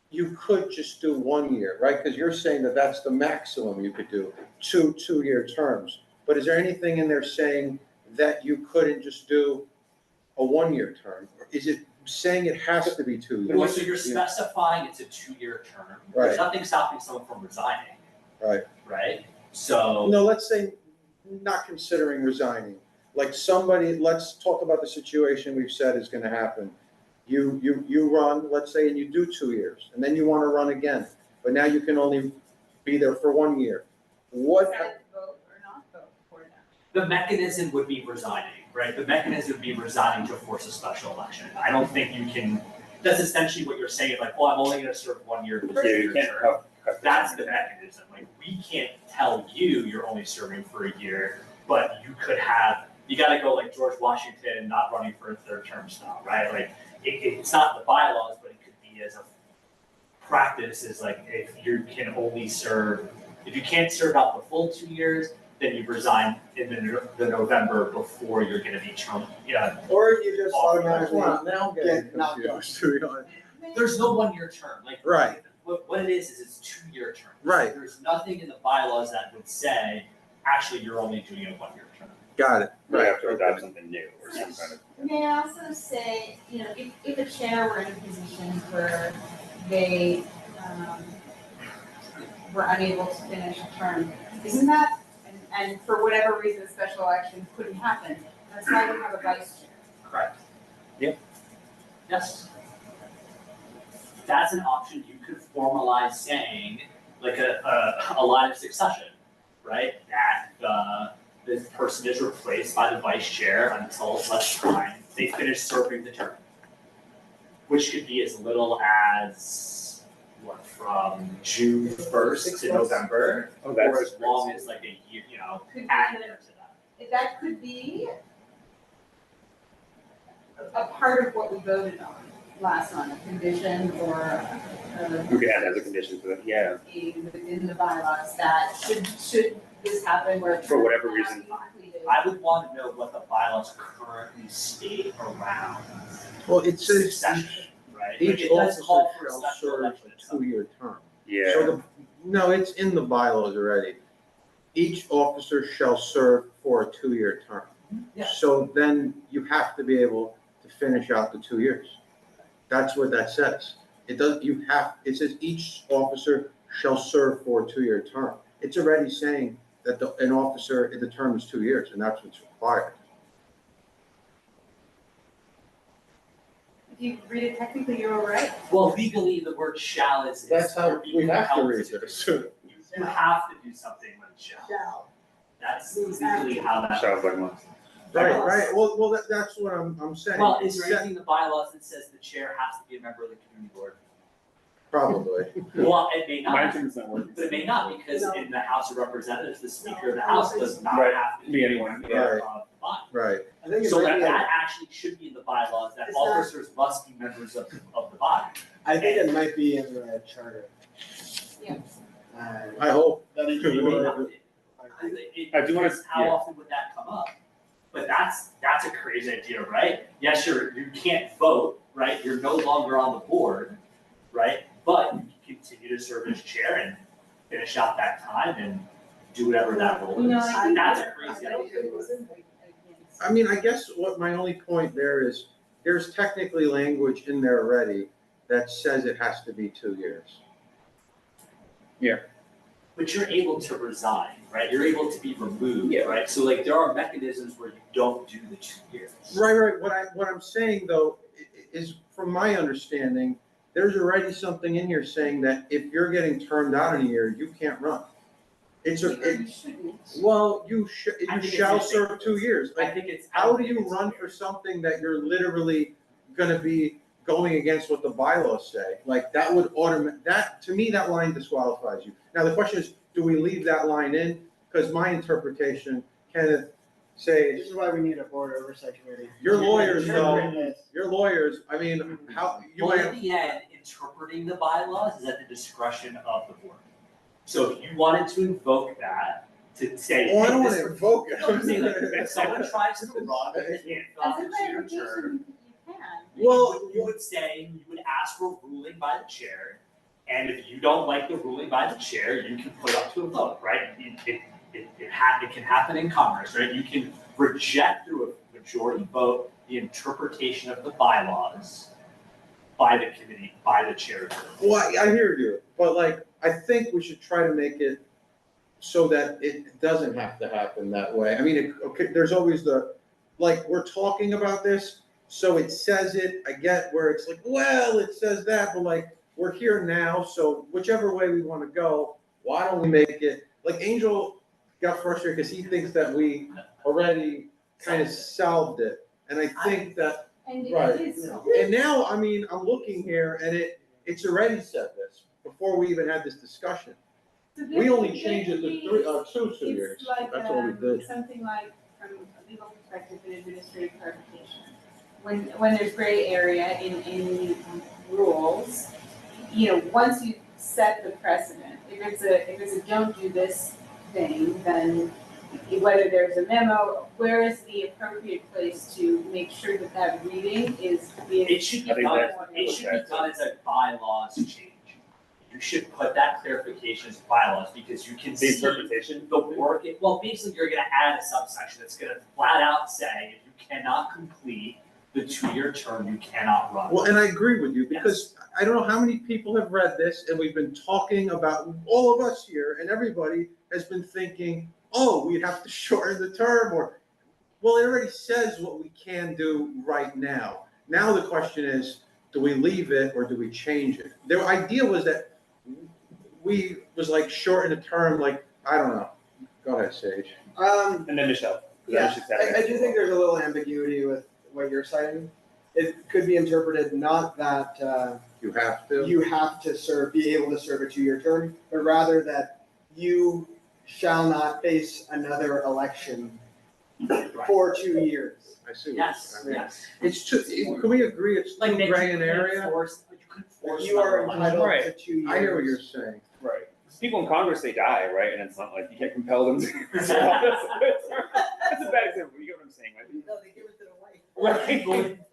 you could just do 1 year, right? Because you're saying that that's the maximum you could do, 2-year terms. But is there anything in there saying that you couldn't just do a 1-year term? Or is it saying it has to be 2 years? Well, so you're specifying it's a 2-year term. Right. There's nothing stopping someone from resigning, Right. right? So. No, let's say, not considering resigning, like somebody, let's talk about the situation we've said is gonna happen. You run, let's say, and you do 2 years, and then you wanna run again, but now you can only be there for 1 year. What, Decide to vote or not vote for that? The mechanism would be resigning, right? The mechanism would be resigning to force a special election. I don't think you can, that's essentially what you're saying, like, well, I'm only gonna serve 1 year of this Yeah, you year can't term. cut That's the mechanism. Like, we can't tell you you're only serving for a year, but you could have, you gotta go like George Washington and not running for a 3rd term style, right? Like, it's not the bylaws, but it could be as a practice is like, if you can only serve, if you can't serve out the full 2 years, then you resign in the November before you're gonna be term, yeah. Or you just automatically now I'm getting get knocked off. confused, to be honest. There's no 1-year term, like. Right. What it is it's 2-year term. Right. There's nothing in the bylaws that would say, actually, you're only doing a 1-year term. Got it. You have to adopt something new or some kind of. May I also say, if a chair were in a position where they were unable to finish a term, isn't that an and for whatever reason, a special election couldn't happen, that's why we have a vice chair. Correct. Yep. Yes. That's an option you could formalize saying, like a line of succession, right? That this person is replaced by the vice chair until such time they finish serving the term. Which could be as little as, what, from June 1st to November? Oh, Or as long as like a year, you know, Could be add there to that. That could be a part of what we voted on last on, a condition or We could add as a condition to it, yeah. within the bylaws that should this happen where. For whatever reason. I would want to know what the bylaws currently state around Well, it says succession, right? Like, each it does officer call for a shall special serve election a itself. 2-year term. Yeah. So no, it's in the bylaws already. Each officer shall serve for a 2-year term. Yeah. So then you have to be able to finish out the 2 years. That's what that says. It says each officer shall serve for a 2-year term. It's already saying that an officer, the term is 2 years, and that's what's required. If you read it technically, you're all right. Well, legally, the word shall is. That's how we you have to compelled read do this. You have to do something with shall. Shall. That's legally how that. Sounds like one. Right. Well, that's what I'm saying. Well, is there anything in the bylaws that says the chair has to be a member of the community board? Probably. Well, it may not, It's not working. but it may not, because No. in the House of Representatives, the Speaker of the House does not Right. have to Be be anyone, a member yeah. of the body. Right. I think it So might that be, that actually should be in the bylaws, that It's not- officers must be members of the body. I think it might be in the charter. Yeah. I hope. That It may not be. I do wanna- Because how yeah. often would that come up? But that's a crazy idea, right? Yes, you can't vote, right? You're no longer on the board, right? But you can continue to serve as chair and finish out that time and do whatever that role You know, is. I think That's a that- crazy I don't idea. think it was in there. I mean, I guess what my only point there is, there's technically language in there already that says it has to be 2 years. But you're able to resign, right? You're able to be removed, Yeah. right? So like there are mechanisms where you don't do the 2 years. Right. What I'm saying though, is from my understanding, there's already something in here saying that if you're getting turned out in a year, you can't run. You shouldn't. Well, you I think it's shall interesting. serve 2 years. I Like, think it's. how do you run for something that you're literally gonna be going against what the bylaws say? Like, that would to me, that line disqualifies you. Now, the question is, do we leave that line in? Because my interpretation, Kenneth, say, This is why we need a board oversight committee. Your lawyers, though. Interpret this. your lawyers, I mean, how, you Well, might in the end, interpreting the bylaws is at the discretion of the board. So if you wanted to invoke that, to say. well, I hey, don't this- wanna invoke No, I'm saying, like, if it. someone tries to run and can't fill out As the a 2-year term, clarification, you can. Well, you would say, you would ask for a ruling by the chair, and if you don't like the ruling by the chair, you can put it up to a vote, right? It can happen in Congress, right? You can reject through a majority vote the interpretation of the bylaws by the committee, by the chair. Well, I hear you, but like, I think we should try to make it so that it doesn't have to happen that way. I mean, there's always like, we're talking about this, so it says it, I get where it's like, well, it says that, but like, we're here now, so whichever way we wanna go, why don't we make it, like Angel got frustrated because he thinks that we already kind of solved it, and I think that, And Right. it is. and now, I mean, I'm looking here, and it's already said this, before we even had this discussion. We only changed it to 2 years, It's like, that's all we did. something like, from a legal perspective, an administrative clarification. When there's gray area in any rules, you know, once you set the precedent, if it's a don't do this thing, then whether there's a memo, where is the appropriate place to make sure that that reading is being. It should be I think done, that's- it should be done as a bylaws change. You should put that clarification as bylaws, because you can The see interpretation. the work, well, basically, you're gonna add a subsection that's gonna flat out say, if you cannot complete the 2-year term, you cannot run. Well, and I agree with you, because I don't know how many people have read this, and we've been talking about, all of us here, and everybody has been thinking, oh, we'd have to shorten the term, or, well, it already says what we can do right now. Now the question is, do we leave it or do we change it? The idea was that we was like shorten the term, like, I don't know. Go ahead, Sage. Um, And then Michelle. yeah, I do think there's a little ambiguity with what you're citing. It could be interpreted not that, You have to. you have to serve, be able to serve a 2-year term, but rather that you shall not face another election for 2 years. I see what Yes, you're saying. yes. It's too, can we agree it's Like too that gray you an couldn't area? force- you couldn't force You are another entitled to Right. 2 years. I hear what you're saying. Right. People in Congress, they die, right? And it's not like you can't compel them to. That's a bad example. You get what I'm saying, right? No, they give it to the wife. Right.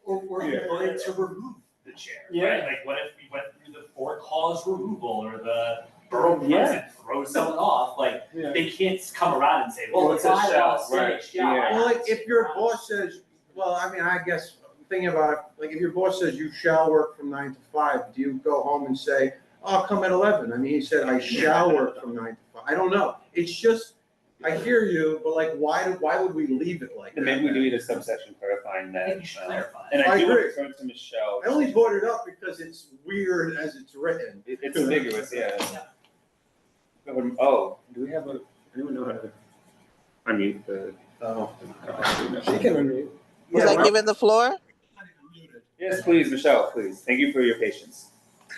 Or Yeah. voted to remove the chair, Yeah. right? Like, what if we went through the for-cause removal or the borough Yeah. president throws someone off? Like, Yeah. they can't come around and say, well, Well, it's it's a bylaw shall, says, right, yeah. I yeah. Well, have like, to. if your boss says, well, I mean, I guess, thinking about it, like, if your boss says you shall work from 9 to 5, do you go home and say, oh, I'll come at 11? I mean, he said, I shall work from 9 to 5. I don't know. It's just, I hear you, but like, why would we leave it like that? And maybe we do need a subsection clarifying I that. think you should clarify. And I I do want agree. to turn to Michelle. I only brought it up because it's weird as it's written. It's ambiguous, yeah. Oh, do we have anyone know how to unmute the? Oh. She can unmute. Was I given the floor? Yes, please, Michelle, please. Thank you for your patience.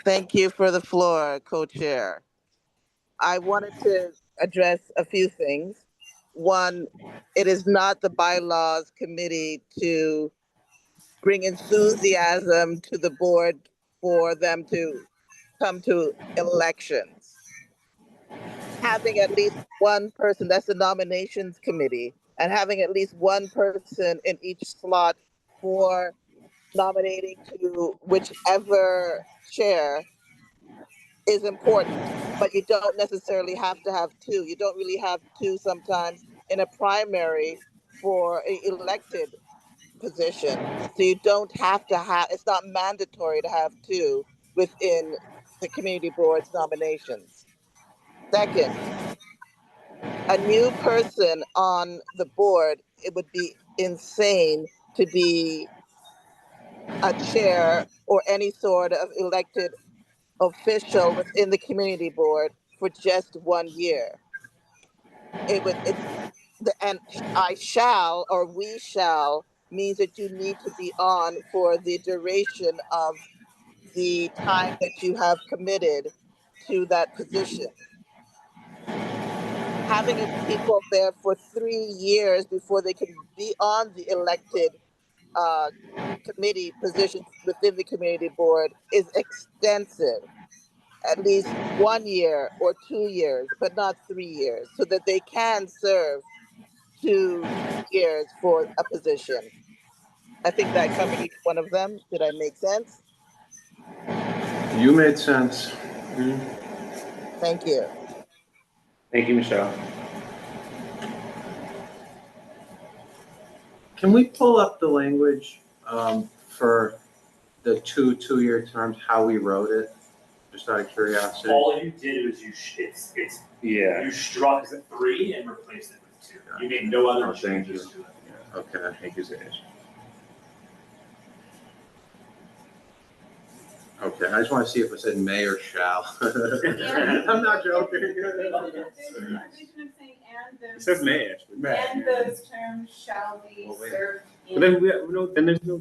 Thank you for the floor, co-chair. I wanted to address a few things. One, it is not the bylaws committee to bring enthusiasm to the board for them to come to elections. Having at least one person, that's the nominations committee, and having at least one person in each slot for nominating to whichever chair is important, but you don't necessarily have to have two. You don't really have two sometimes in a primary for an elected position. So you don't have to have, it's not mandatory to have two within the community board's nominations. Second, a new person on the board, it would be insane to be a chair or any sort of elected official within the community board for just 1 year. And I shall or we shall means that you need to be on for the duration of the time that you have committed to that position. Having people there for 3 years before they can be on the elected committee positions within the community board is extensive. At least 1 year or 2 years, but not 3 years, so that they can serve 2 years for a position. I think that covered each one of them. Did I make sense? You made sense. Thank you. Thank you, Michelle. Can we pull up the language for the two-year terms, how we wrote it? Just out of curiosity. All you did was Yeah. you struck 3 and replaced it with 2. You made no other Oh, thank changes to it. Okay. Thank you, Sage. Okay, I just want to see if it said may or shall. I'm not joking. There's a provision of saying, and It those. says may, actually. And those terms shall be Well, wait. served But in. then there's no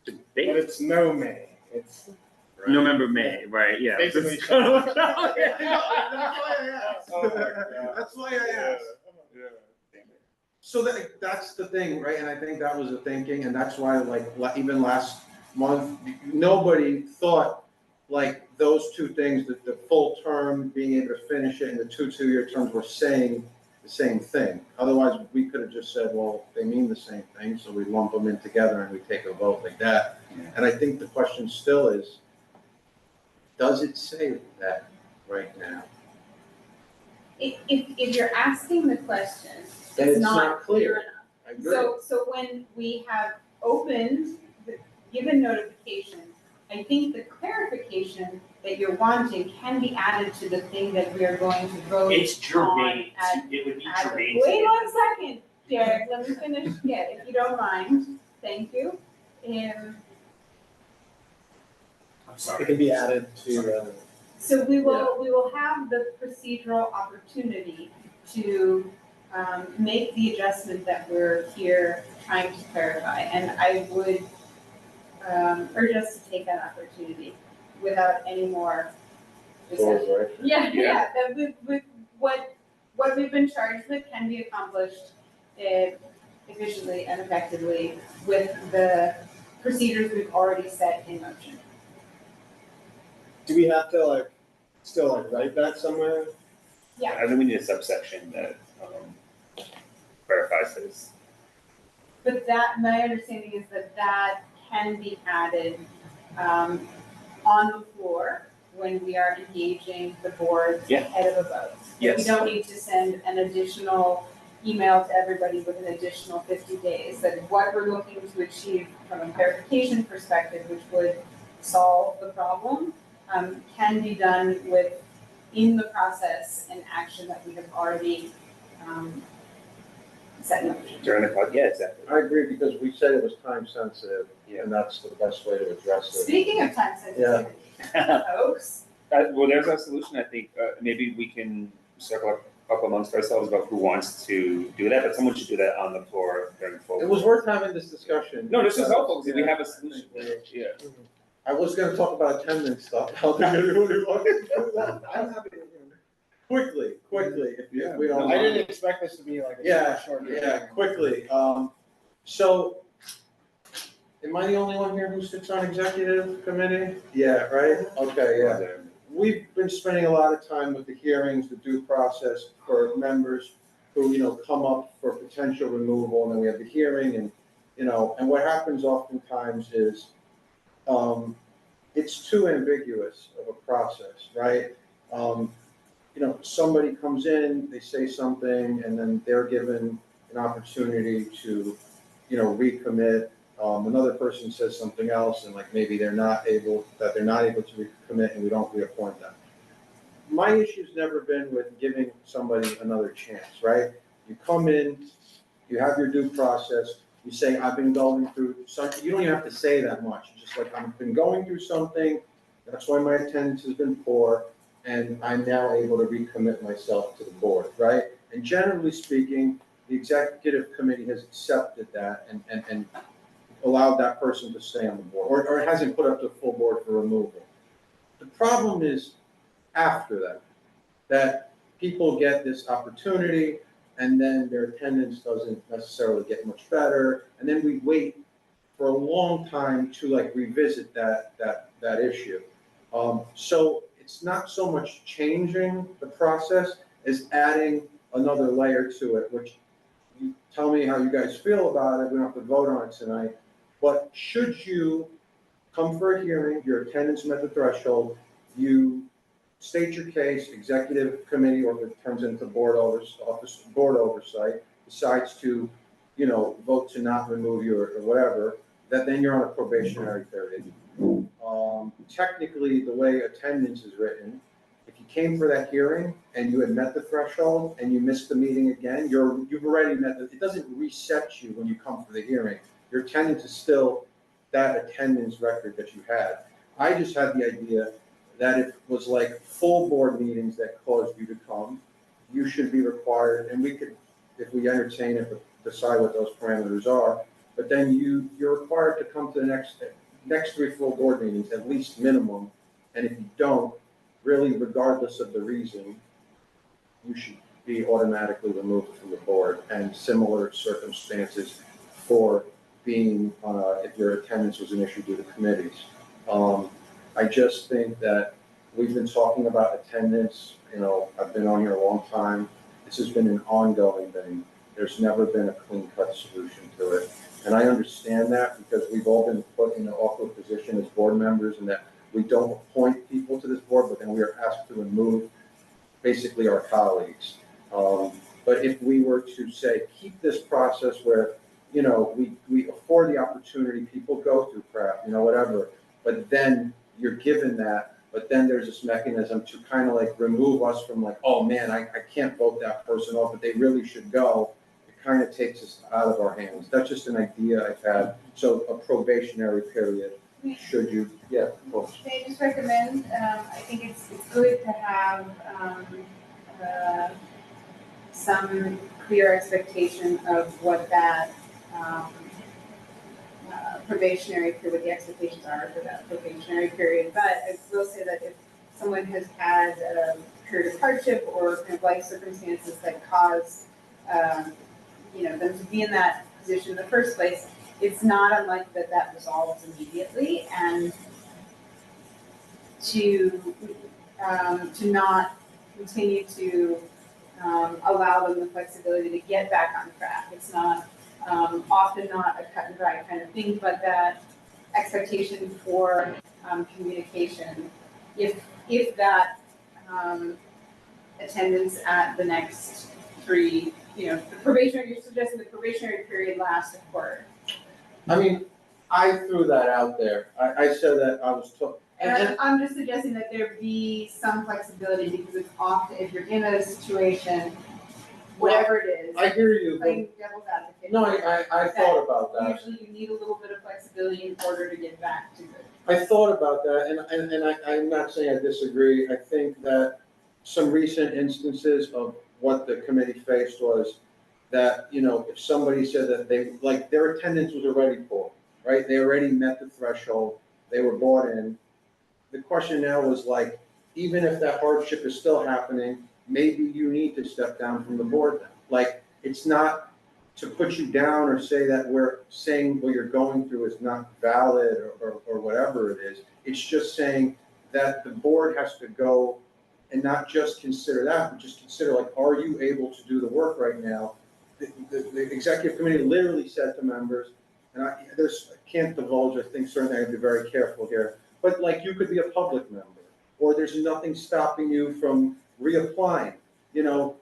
But date. it's no May. It's November, May, right, yeah. basically. That's why I asked. That's why I asked. So that's the thing, right? And I think that was the thinking, and that's why, like, even last month, nobody thought, like, those two things, that the full term, being able to finish it, and the two-year terms were saying the same thing. Otherwise, we could have just said, well, they mean the same thing, so we lump them in together and we take a vote like that. And I think the question still is, does it say that right now? If you're asking the question, Then it's not clear clear. enough. I agree. So when we have opened, given notification I think the clarification that you're wanting can be added to the thing that we are going to vote It's germane, on it would be at the- germane to Wait the- 1 second, Derek, let me finish, if you don't mind, thank you. I'm It sorry. can be added to, So we will have the procedural opportunity to make the adjustment that we're here trying to clarify. And I would urge us to take that opportunity without any more discussion. Yeah, that with what we've been charged with can be accomplished efficiently and effectively with the procedures we've already set in motion. do we have to like, still like write that somewhere? Yeah. I think we need a subsection that clarifies this. But that, my understanding is that that can be added on the floor when we are engaging the board Yeah. ahead of a vote. Yes. We don't need to send an additional email to everybody with an additional 50 days, that what we're looking to achieve from a clarification perspective, which would solve the problem, can be done in the process and action that we have already set in motion. During the clock, yeah, exactly. I agree, because we said it was time sensitive, Yeah. and that's the best way to address it. Speaking of time sensitivity, folks, Well, there's our solution. I think maybe we can circle up amongst ourselves about who wants to do that, but someone should do that on the floor during full. It was worth having this discussion. No, this is helpful because we Yeah. have a solution. Yeah. I was gonna talk about attendance stuff. How do you want to do that? I'm happy to, Quickly, if we don't. I didn't expect this to be like a Yeah, short. quickly. So, am I the only one here who sits on executive committee? Yeah, right? Okay, yeah. We've been spending a lot of time with the hearings, the due process for members who, come up for potential removal, and then we have the hearing, and, and what happens oftentimes is, it's too ambiguous of a process, right? Somebody comes in, they say something, and then they're given an opportunity to, recommit. Another person says something else, and like maybe they're not able to recommit, and we don't reappoint them. My issue's never been with giving somebody another chance, right? You come in, you have your due process, you say, I've been going through something, you don't even have to say that much, it's just like, I've been going through something, that's why my attendance has been poor, and I'm now able to recommit myself to the board, right? And generally speaking, the executive committee has accepted that and allowed that person to stay on the board, or it hasn't put up to full board for removal. The problem is after that people get this opportunity, and then their attendance doesn't necessarily get much better, and then we wait for a long time to like revisit that issue. So it's not so much changing the process as adding another layer to it, which you tell me how you guys feel about it. We don't have to vote on it tonight. But should you come for a hearing, your attendance met the threshold, you state your case, executive committee, or if it turns into board oversight, decides to, vote to not remove you or whatever, that then you're on a probationary period. Technically, the way attendance is written, if you came for that hearing and you had met the threshold and you missed the meeting again, you've already met it doesn't reset you when you come for the hearing. Your attendance is still that attendance record that you had. I just had the idea that if it was like full board meetings that caused you to come, you should be required, and we could, if we entertain it, decide what those parameters are, but then you're required to come to the next 3 full board meetings, at least minimum, and if you don't, really regardless of the reason, you should be automatically removed from the board, and similar circumstances for being, if your attendance was an issue due to committees. I just think that we've been talking about attendance, I've been on here a long time. This has been an ongoing thing. There's never been a clean cut solution to it. And I understand that because we've all been put in an awkward position as board members, and that we don't appoint people to this board, but then we are asked to remove basically our colleagues. But if we were to say, keep this process where, we afford the opportunity, people go through crap, whatever, but then you're given that, but then there's this mechanism to kind of like remove us from like, oh man, I can't vote that person off, but they really should go. It kind of takes us out of our hands. That's just an idea I've had. So a probationary period, should you, yeah, of course. They just recommend, I think it's good to have, some clear expectation of what that, probationary period, what the expectations are for that probationary period. But I will say that if someone has had a period of hardship or kind of life circumstances that cause, them to be in that position in the first place, it's not unlikely that resolves immediately, and to not continue to allow them the flexibility to get back on track. It's not often not a cut and dry kind of thing, but that expectation for communication. If that attendance at the next 3, the probationary, you're suggesting the probationary period lasts a quarter. I mean, I threw that out there. I said that I was told. And I'm just suggesting that there be some flexibility, because it's often, if you're in a situation, whatever it is. I hear you, but Playing devil's advocate. no, I thought about that. Usually you need a little bit of flexibility in order to get back to it. I thought about that, and I'm not saying I disagree. I think that some recent instances of what the committee faced was that, if somebody said that their attendance was already full, right? They already met the threshold, they were bought in. The question now was like, even if that hardship is still happening, maybe you need to step down from the board then. Like, it's not to put you down or say that we're saying what you're going through is not valid or whatever it is. It's just saying that the board has to go and not just consider that, but just consider like, are you able to do the work right now? The executive committee literally said to members, and I can't divulge, I think certainly I have to be very careful here, but like you could be a public member, or there's nothing stopping you from reapplying,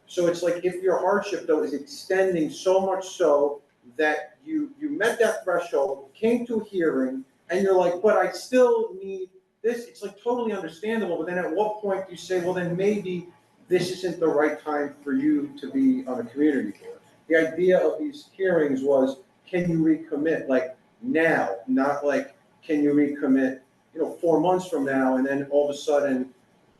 So it's like if your hardship though is extending so much so that you met that threshold, came to a hearing, and you're like, but I still need this, it's like totally understandable, but then at what point do you say, well then maybe this isn't the right time for you to be on a community board? The idea of these hearings was, can you recommit, like now, not like, can you recommit, 4 months from now, and then all of a sudden,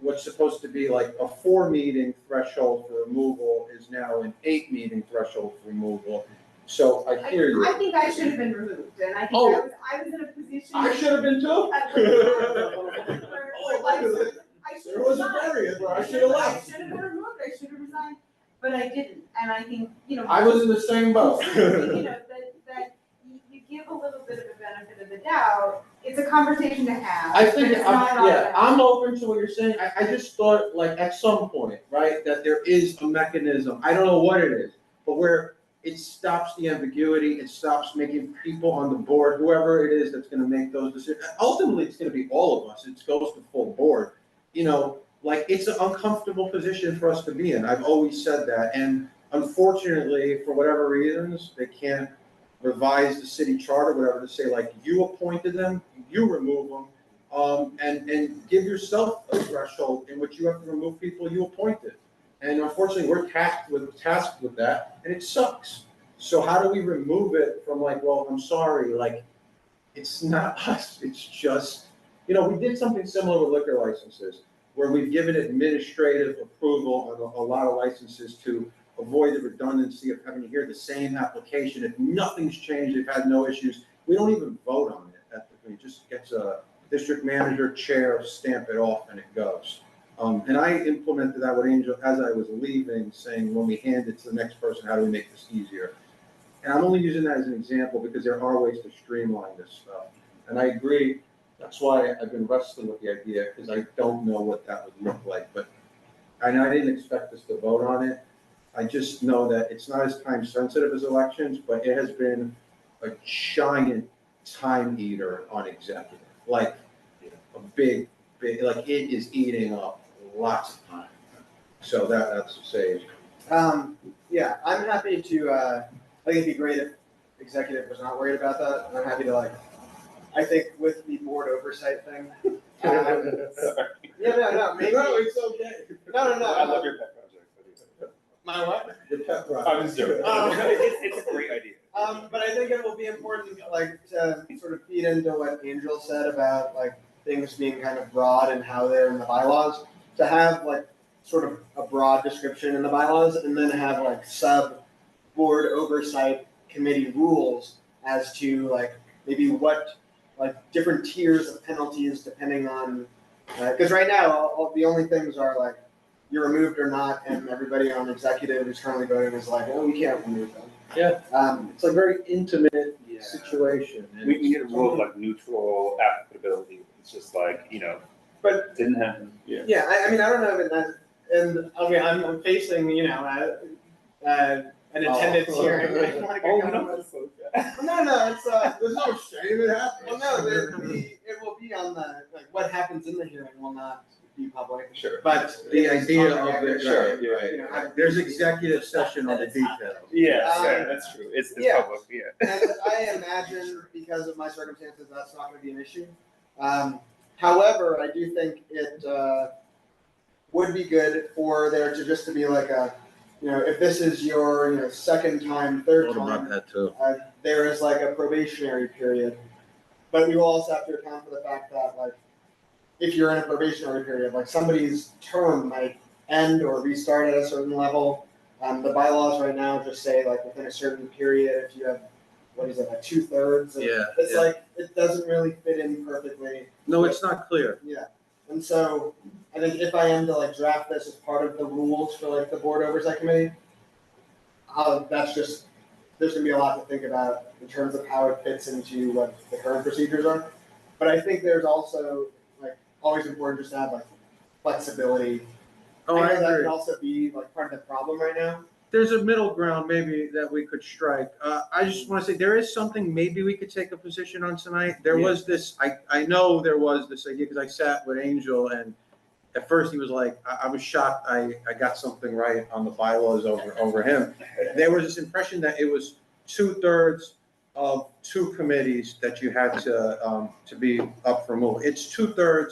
what's supposed to be like a 4-meeting threshold for removal is now an 8-meeting threshold for removal. So I hear you. I think I should have been removed, and I think Oh. I was in a position. I should have been too? There was a period where I should have left. I should have been removed, I should have resigned, but I didn't, and I think, I was in the same boat. That you give a little bit of a benefit of the doubt, it's a conversation to have. I think, but it's not automatic. I'm open to what you're saying. I just thought, like, at some point, right, that there is a mechanism, I don't know what it is, but where it stops the ambiguity, it stops making people on the board, whoever it is that's gonna make those decisions. Ultimately, it's gonna be all of us, it goes to full board. Like, it's an uncomfortable position for us to be in. I've always said that, and unfortunately, for whatever reasons, they can't revise the city charter, whatever, to say like, you appointed them, you remove them, and give yourself a threshold in which you have to remove people you appointed. And unfortunately, we're tasked with that, and it sucks. So how do we remove it from like, well, I'm sorry, like, it's not us, it's just, we did something similar with liquor licenses, where we've given administrative approval on a lot of licenses to avoid the redundancy of having to hear the same application. If nothing's changed, they've had no issues, we don't even vote on it. It just gets a district manager, chair, stamp it off, and it goes. And I implemented that with Angel as I was leaving, saying when we hand it to the next person, how do we make this easier? And I'm only using that as an example because there are ways to streamline this stuff. And I agree, that's why I've been wrestling with the idea, because I don't know what that would look like. But I didn't expect us to vote on it. I just know that it's not as time sensitive as elections, but it has been a giant time eater on executive. Like a big, like it is eating up lots of time. So that's to say. Yeah, I'm happy to, I think it'd be great if executive was not worried about that. I'm happy to I think with the board oversight thing. Yeah, no, maybe. No, it's okay. No. I love your pet project. My what? Your pet project. I'm just joking. It's a great idea. But I think it will be important, like, to sort of feed into what Angel said about, like, things being kind of broad and how they're in the bylaws, to have, like, sort of a broad description in the bylaws, and then have, like, sub-board oversight committee rules as to, like, maybe what, like, different tiers of penalties depending on, because right now, the only things are, like, you're removed or not, and everybody on executive who's currently voting is like, oh, we can't remove them. Yeah. It's a very intimate Yeah. situation. and We need a rule of like neutral applicability. It's just like, But didn't happen. yeah, I mean, I don't know if that, and I mean, I'm facing, an attendance hearing. Like, Oh, I don't know. No, it's there's no shame it happened. Well, no, it will be on the, like, what happens in the hearing will not be public. Sure. But The it's idea on the of record, it, Sure, right, yeah, right. you know, There's executive session on the details. Yeah, that's true. It's Yeah. public, yeah. And I imagine because of my circumstances, that's not gonna be an issue. However, I do think it, would be good for there to just to be like a, if this is your, second time, third Thought about time, that too. there is like a probationary period. But we will also have to account for the fact that, like, if you're in a probationary period, like somebody's term might end or restart at a certain level. The bylaws right now just say like within a certain period, if you have, what is it, like 2/3? Yeah, It's yeah. like, it doesn't really fit in perfectly. No, it's not clear. Yeah, and so I think if I am to like draft this as part of the rules for like the board oversight committee, that's just, there's gonna be a lot to think about in terms of how it fits into what the current procedures are. But I think there's also like always important just to have like flexibility. Oh, I know that agree. can also be like part of the problem right now. There's a middle ground maybe that we could strike. I just want to say, there is something maybe we could take a position on tonight. There was this, I know there was this idea, because I sat with Angel, and at first he was like, I was shocked I got something right on the bylaws over him. There was this impression that it was 2/3 of two committees that you had to be up for removal. It's 2/3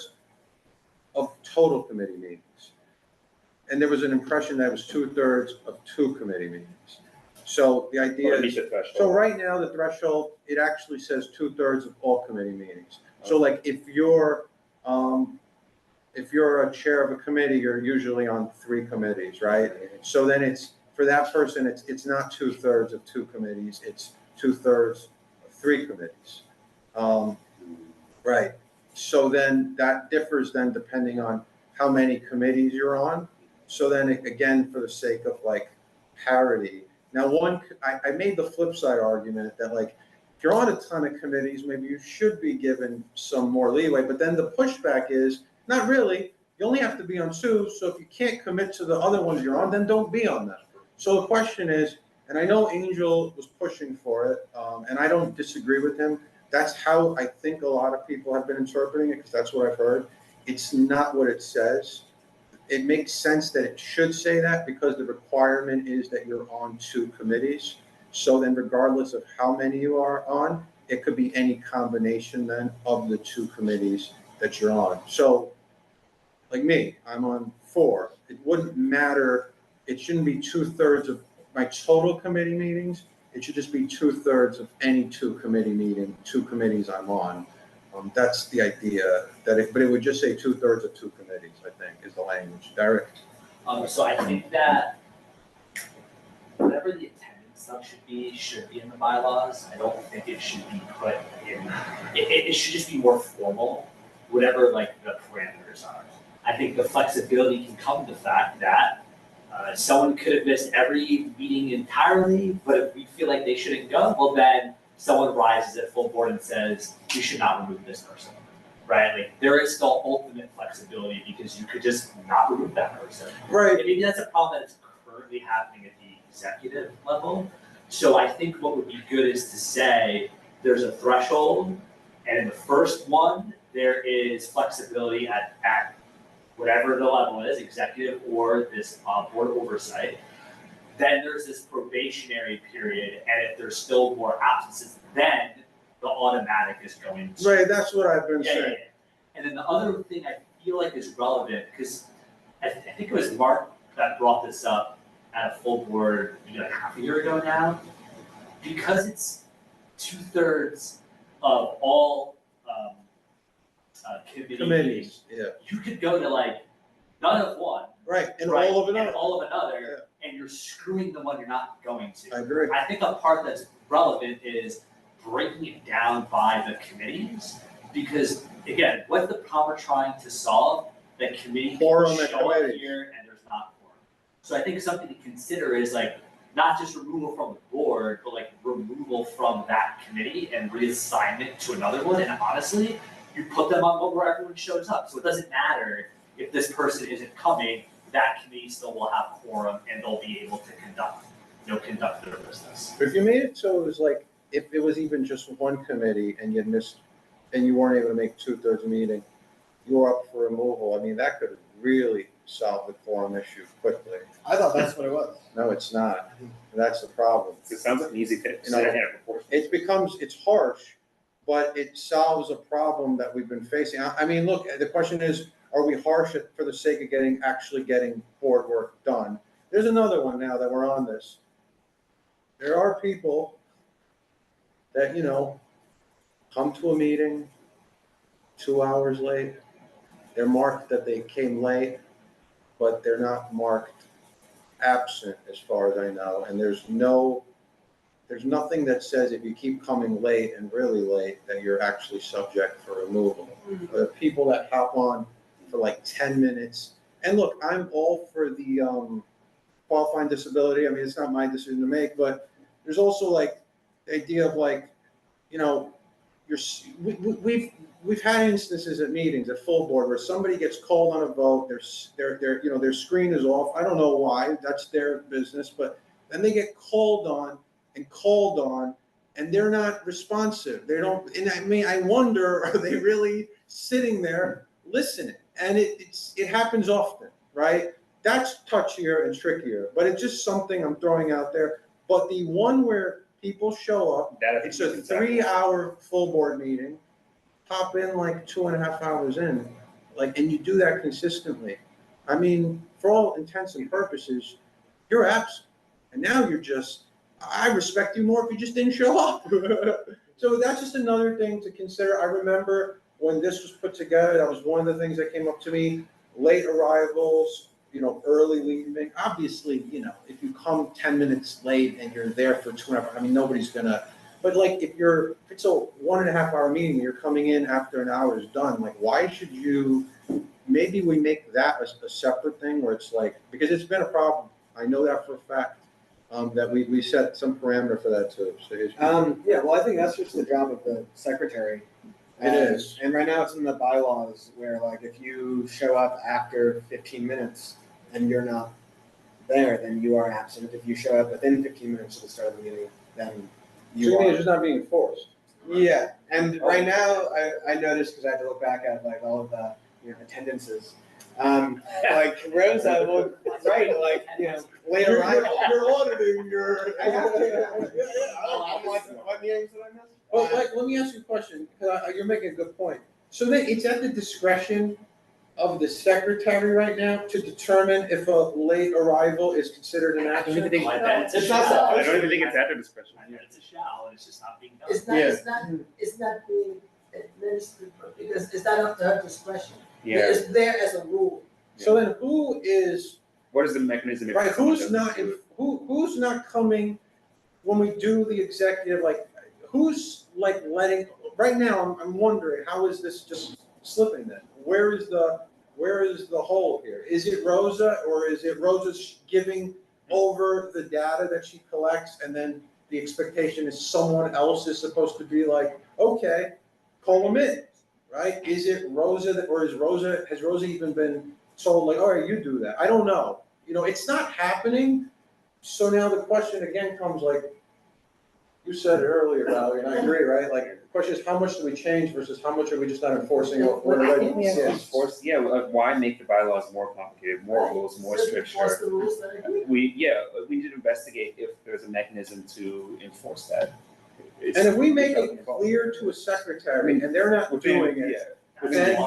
of total committee meetings. And there was an impression that it was 2/3 of two committee meetings. So the idea is, so right now, the threshold, it actually says 2/3 of all committee meetings. So like if you're a chair of a committee, you're usually on 3 committees, right? So then it's, for that person, it's not 2/3 of 2 committees, it's 2/3 of 3 committees. Right. So then that differs then depending on how many committees you're on. So then again, for the sake of like parity, now I made the flip side argument that like, if you're on a ton of committees, maybe you should be given some more leeway, but then the pushback is, not really, you only have to be on 2, so if you can't commit to the other ones you're on, then don't be on them. So the question is, and I know Angel was pushing for it, and I don't disagree with him, that's how I think a lot of people have been interpreting it, because that's what I've heard. It's not what it says. It makes sense that it should say that, because the requirement is that you're on 2 committees. So then regardless of how many you are on, it could be any combination then of the 2 committees that you're on. So like me, I'm on 4. It wouldn't matter. It shouldn't be 2/3 of my total committee meetings. It should just be 2/3 of any 2 committees I'm on. That's the idea, but it would just say 2/3 of 2 committees, I think, is the language. Derek? So I think that whatever the attendance stuff should be in the bylaws. I don't think it should be put in, it should just be more formal, whatever like the parameters are. I think the flexibility can come to the fact that someone could have missed every meeting entirely, but if we feel like they shouldn't go, well then someone rises at full board and says, we should not remove this person, right? Like there is still ultimate flexibility because you could just not remove that person. Right. And maybe that's a problem that's currently happening at the executive level. So I think what would be good is to say there's a threshold, and in the first one, there is flexibility at whatever the level is, executive or this board oversight. Then there's this probationary period, and if there's still more absences, then the automatic is going to. Right, that's what I've been Yeah, yeah, saying. yeah. And then the other thing I feel like is relevant, because I think it was Mark that brought this up at a full board maybe like half a year ago now, because it's 2/3 of all Committees, yeah, you could go to like none of one. right, and right, all of and another, all of another, and you're screwing the one you're not going to. I agree. I think a part that's relevant is breaking it down by the committees, because again, what's the problem we're trying to solve? The committee Quorum can at show up committees. here and there's not quorum. So I think something to consider is like, not just removal from the board, but like removal from that committee and reassignment to another one, and honestly, you put them on where everyone shows up, so it doesn't matter if this person isn't coming, that committee still will have quorum and they'll be able to conduct their business. If you made it so it was like, if it was even just one committee and you missed, and you weren't able to make 2/3 meeting, you were up for removal, I mean, that could really solve the quorum issue quickly. I thought that's what it was. No, it's not, that's the problem. It sounds like an easy fix. You know, Yeah, it's harsh, but it solves a problem that we've been facing. I mean, look, the question is, are we harsh for the sake of actually getting board work done? There's another one now that we're on this. There are people that, come to a meeting 2 hours late. They're marked that they came late, but they're not marked absent as far as I know. And there's nothing that says if you keep coming late and really late, that you're actually subject for removal. The people that hop on for like 10 minutes. And look, I'm all for the qualifying disability. I mean, it's not my decision to make, but there's also like the idea of like, we've had instances at meetings at full board where somebody gets called on a vote, their screen is off. I don't know why, that's their business, but then they get called on, and they're not responsive. They don't, and I mean, I wonder, are they really sitting there listening? And it happens often, right? That's touchier and trickier, but it's just something I'm throwing out there. But the one where people show up, it's a 3-hour full board meeting, hop in like 2.5 hours in, and you do that consistently. I mean, for all intents and purposes, you're absent. And now I respect you more if you just didn't show up. So that's just another thing to consider. I remember when this was put together, that was one of the things that came up to me, late arrivals, early leaving. Obviously, if you come 10 minutes late and you're there for 2.5, I mean, nobody's gonna, but like if it's a 1.5 hour meeting, you're coming in after an hour is done, like why should you, maybe we make that a separate thing where it's like, because it's been a problem. I know that for a fact, that we set some parameter for that too. So yeah, well, I think that's just the job of the secretary. It is. And right now it's in the bylaws where like if you show up after 15 minutes and you're not there, then you are absent. If you show up within 15 minutes of the start of the meeting, then you are. It's just not being enforced. Yeah, and right now I noticed, because I had to look back at like all of the attendances. Like Rosa will write like late arrival. You're auditing your. I have to. I'm like, what meetings did I miss? Well, let me ask you a question, because you're making a good point. So then it's at the discretion of the secretary right now to determine if a late arrival is considered an action? It's It's not not- I don't even think it's at their discretion. It's a shall, and it's just not being done. It's not being administered, because it's not up to her discretion. Yeah. It's there as a rule. So then who is, What is the mechanism? if right, someone who's doesn't- not, who's not coming when we do the executive, like, who's like letting, right now, I'm wondering, how is this just slipping then? Where is the hole here? Is it Rosa, or is it Rosa giving over the data that she collects, and then the expectation is someone else is supposed to be like, okay, call them in, right? Is it Rosa, or has Rosa even been told like, all right, you do that? I don't know. It's not happening. So now the question again comes like, you said it earlier, Valerie, and I agree, right? Like, the question is, how much do we change versus how much are we just not enforcing what we're already? Why make the bylaws more complicated, more rules, more stricter? What's the rules that are? We need to investigate if there's a mechanism to enforce that. And if we make it clear to a secretary and they're not doing it, then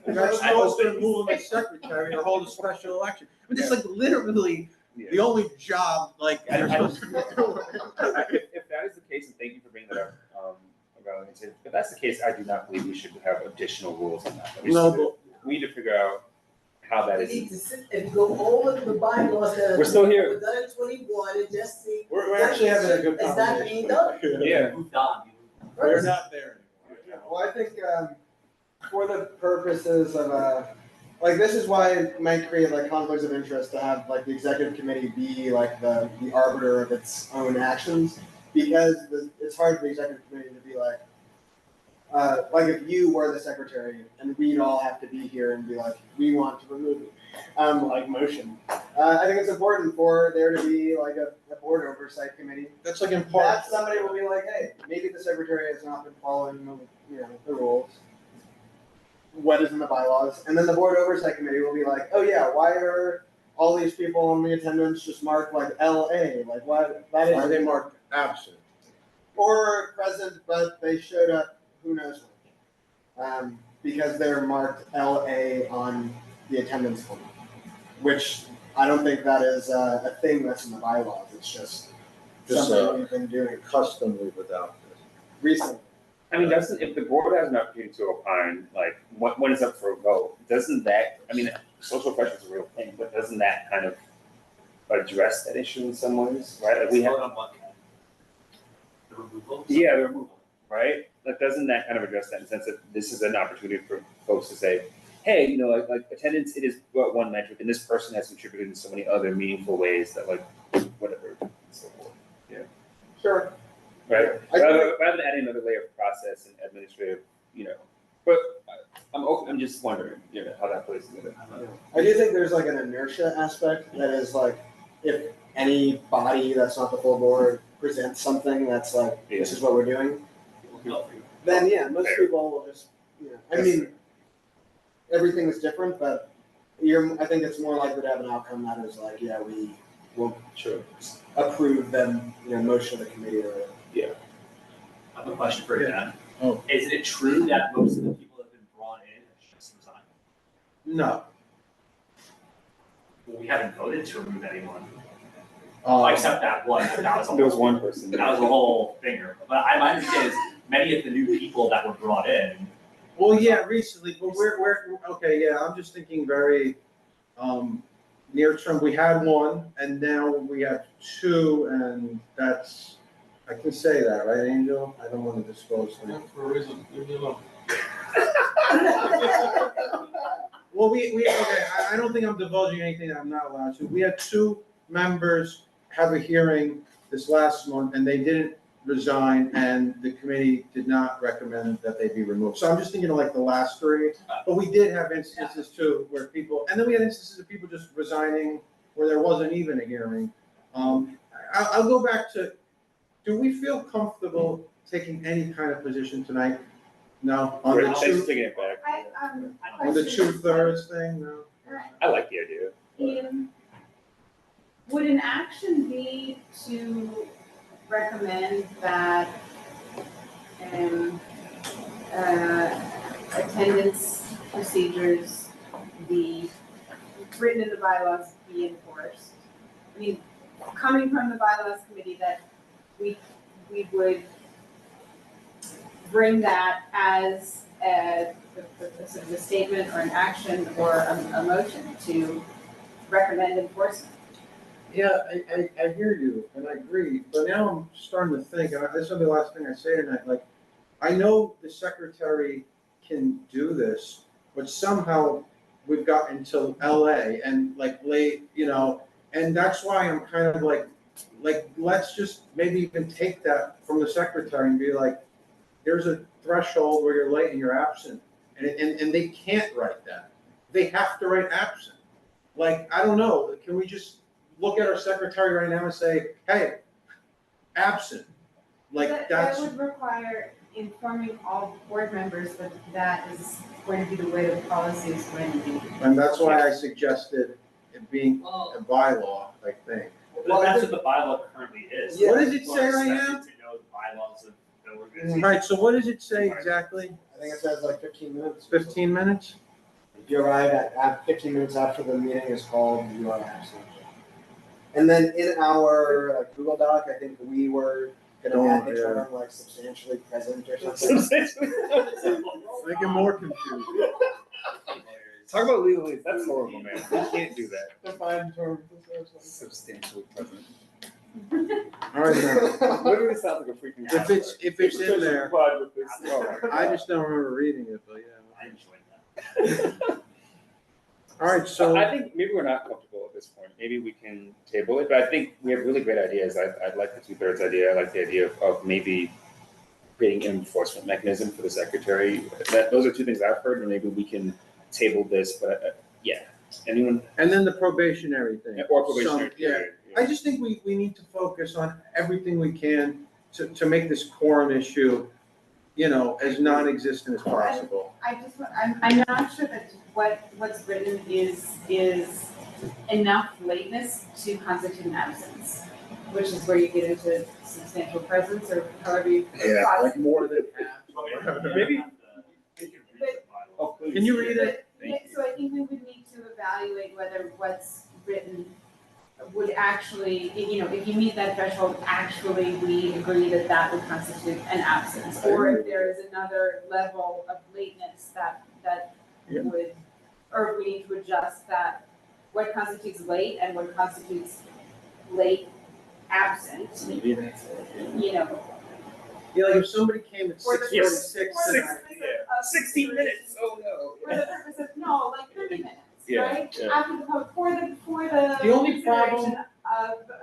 you're not supposed to remove them as secretary or hold a special election. I mean, it's like literally the only job like they're supposed to be doing. If that is the case, and thank you for bringing that up, about it, if that's the case, I do not believe we should have additional rules on that. We need to figure out how that We is. need to sit and go over the bylaws that are. We're still here. We're done in 21 and just see. We're actually having a good Is that being conversation. done? Yeah. Moved on. We're not there anymore. Well, I think, for the purposes of, like, this is why it might create like conflicts of interest to have like the executive committee be like the arbiter of its own actions. Because it's hard for the executive committee to be like if you were the secretary and we'd all have to be here and be like, we want to remove it, like motion. I think it's important for there to be like a board oversight committee. That's like important. That somebody will be like, hey, maybe the secretary has not been following the rules. What is in the bylaws? And then the board oversight committee will be like, oh yeah, why are all these people on the attendance just marked like LA? Like why Why are they marked absent? or present, but they showed up who knows when. Because they're marked LA on the attendance form, which I don't think that is a thing that's in the bylaws. It's just something we've been doing Custom we've adopted. recently. I mean, if the board has an opportunity to opine, like, when it's up for a vote, doesn't that, I mean, social pressure is a real thing, but doesn't that kind of address that issue in some ways, right? Like, we have. On what? The removal? Yeah, the removal, right? Like, doesn't that kind of address that in the sense that this is an opportunity for folks to say, hey, like attendance, it is but one metric, and this person has contributed in so many other meaningful ways that, like, whatever, and so forth. Yeah. Sure. Right? Rather than adding another layer of process and administrative, but I'm just wondering, how that plays together. I do think there's like an inertia aspect that is like, if any body that's not the full board presents something that's like, this is what we're doing, then yeah, most people will just, I mean, everything is different, but I think it's more likely to have an outcome that is like, yeah, we will approve them, motion of the committee or. I have a question for you, Dan. Oh. Is it true that most of the people that have been brought in have just resigned? No. Well, we haven't voted to remove anyone, Uh, except that one. That was There was one person. That was a whole finger. But my understanding is many of the new people that were brought in. Well, yeah, recently, but we're okay, yeah, I'm just thinking very, near term. We had one, and now we have two, and that's, I can say that, right, Angel? I don't want to disclose things. For a reason, leave me alone. Well, okay, I don't think I'm divulging anything that I'm not allowed to. We had two members have a hearing this last month, and they didn't resign, and the committee did not recommend that they be removed. So I'm just thinking of like the last three, but we did have instances too where people, and then we had instances of people just resigning where there wasn't even a hearing. I'll go back to, do we feel comfortable taking any kind of position tonight? No? On the Thanks for taking it back. on the 2/3 thing, no? I like the idea. Would an action be to recommend that attendance procedures be written in the bylaws be enforced? I mean, coming from the bylaws committee, that we would bring that as a sort of a statement or an action or a motion to recommend enforcement. Yeah, I hear you, and I agree, but now I'm starting to think, and this will be the last thing I say tonight, like, I know the secretary can do this, but somehow we've gotten to LA and like late, and that's why I'm kind of like, let's just maybe even take that from the secretary and be like, there's a threshold where you're late and you're absent, and they can't write that. They have to write absent. Like, I don't know, can we just look at our secretary right now and say, hey, absent? Like, that's. That would require informing all board members that that is going to be the way the policy is going to be. And that's why I suggested it being a bylaw, I think. Well, that's what the bylaw currently is. What does it say We're right now? expected to know the bylaws of All right, so what does it say exactly? I think it says like 15 minutes. 15 minutes? If you arrive at 15 minutes after the meeting is called, you are absent. And then in our Google Doc, I think we were gonna add the term like substantially present or something. Make it more confusing. Talk about legalese, that's horrible, man. We can't do that. Define term. Substantially present. All right, now, Literally sounds like a freaking. if it's in there, Oh, I just don't remember reading it, but yeah. I enjoyed that. All right, so. I think maybe we're not comfortable at this point. Maybe we can table it, but I think we have really great ideas. I'd like the 2/3 idea. I like the idea of maybe creating an enforcement mechanism for the secretary. Those are two things I've heard, and maybe we can table this, but yeah. Anyone? And then the probationary thing. Or probationary Yeah, period. I just think we need to focus on everything we can to make this quorum issue, as non-existent as possible. I'm not sure that what's written is enough lateness to constitute an absence, which is where you get into substantial presence or however you. Yeah, like more than half. Maybe. Can you read it? Yeah, so I think we would need to evaluate whether what's written would actually, if you meet that threshold, actually we agree that would constitute an absence. Or if there is another level of lateness that would, or if we need to adjust that, what constitutes late and what constitutes late absent, Maybe that's Yeah, like if somebody came at Or the- 6:46 or the tonight. purpose of 16 minutes. Oh no. For the purpose of, no, like 30 minutes, Yeah, right? yeah. After the, for the. The only problem- consideration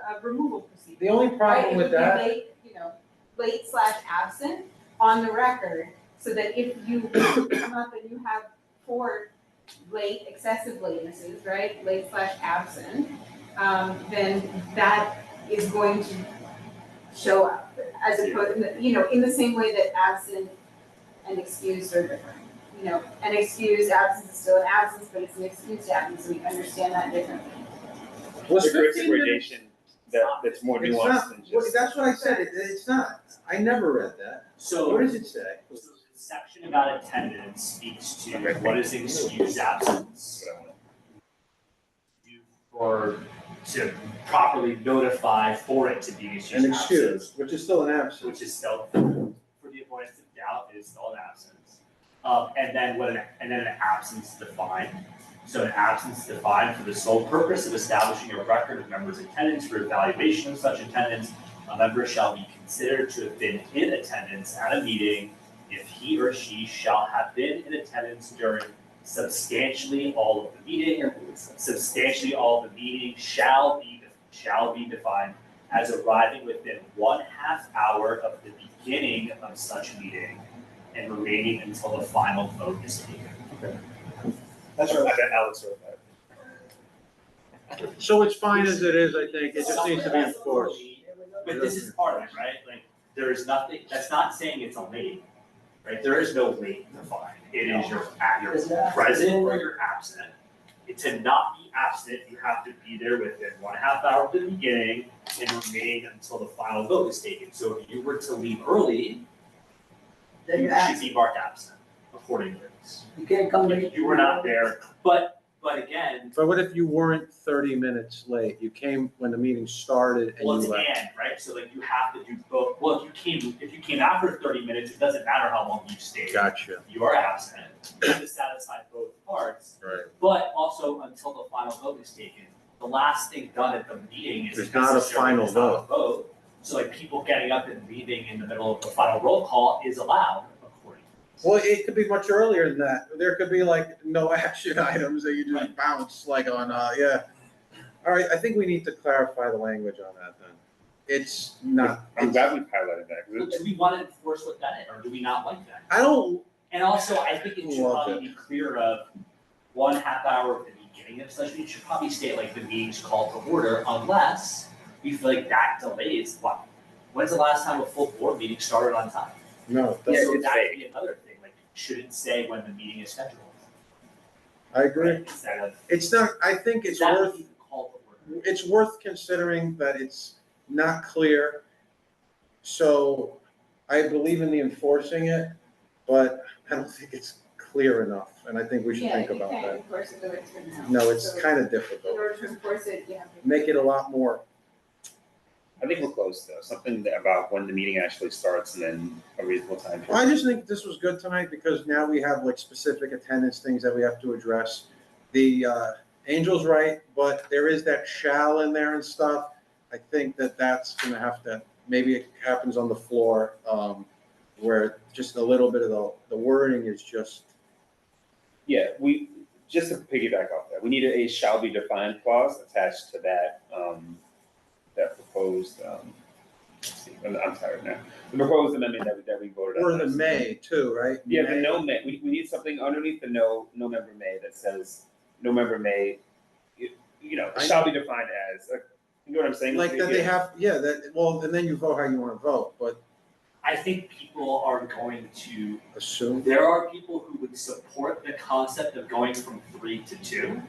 Of removal procedure. The only problem Right? with It would be that, late/absent on the record, so that if you come up and you have 4 late, excessive latenesses, right, late/absent, then that is going to show up as opposed, in the same way that absent and excused are different. An excused absence is still an absence, but it's an excused absence, so we understand that differently. was It's a 15 minutes? gradation that's more It's nuanced not, than well, just. that's what I said, it's not. I never read that. So. What does it say? So the section about attendance speaks to what is excused absence. Or to properly notify for it to be an excused An absence. excuse, which is still an absence. Which is still, for the avoidance of doubt, it is still an absence. And then an absence defined. So an absence defined for the sole purpose of establishing a record of members' attendance for evaluation of such attendance. A member shall be considered to have been in attendance at a meeting if he or she shall have been in attendance during substantially all of the meeting. Substantially all of the meeting shall be defined as arriving within 1/2 hour of the beginning of such meeting and remaining until the final vote is taken. Okay. That's I right. bet Alex wrote that. So it's fine as it is, I think, it just needs to be enforced. But this is part of it, right? Like, there is nothing, that's not saying it's a late, right? There is no late defined. It is you're present or you're absent. To not be absent, you have to be there within 1/2 hour of the beginning and remain until the final vote is taken. So if you were to leave early, Then you you're should be marked absent according to this. You can't come late. If you were not there, but again, But what if you weren't 30 minutes late? You came when the meeting started and well, you it's left. and, right? So like you have to do both. Well, if you came after 30 minutes, it doesn't matter how long you stayed. Gotcha. You are absent. You have to satisfy both parts. Right. But also until the final vote is taken. The last thing done at the meeting is There's not a necessarily final is not a vote. So like people getting up and leaving in the middle of the final roll call is allowed according to this. Well, it could be much earlier than that. There could be like no action items that you just bounce like on, yeah. All right, I think we need to clarify the language on that then. It's not. I'm glad we've highlighted that. 'Cause Well, do we want to enforce what that is, or do we not like that? I don't, And also, I think it should Love probably be clear of 1/2 hour of the beginning of such meeting should probably state like the meeting's called to order unless we feel like that delays. What? When's the last time a full board meeting started on time? no, Yeah, So it's that vague. would be another thing, like should it say when the meeting is scheduled? I agree. Instead of. It's not, I think it's that worth, would be called to order. it's worth considering that it's not clear. So I believe in the enforcing it, but I don't think it's clear enough, and I think we should think about Yeah, you can't that. enforce it the way it's written now. No, it's So kind of in difficult. order to enforce it, you have to. Make it a lot more, I think we're close though. Something about when the meeting actually starts and then a reasonable time. I just think this was good tonight because now we have like specific attendance things that we have to address. The Angel's right, but there is that shall in there and stuff. I think that that's gonna have to, maybe it happens on the floor, where just a little bit of the wording is just, Yeah, just to piggyback off that, we need a shall be defined clause attached to that, that proposed, let's see, I'm tired now. The proposed amendment that we voted on. or the last may too, right? Yeah, the May. no may, we need something underneath the no member may that says, no member may, you know, shall be defined as, you know what I'm saying? Like that they have, yeah, that, well, and then you vote how you wanna vote, but I think people are going to, assume. there are people who would support the concept of going from 3 to 2,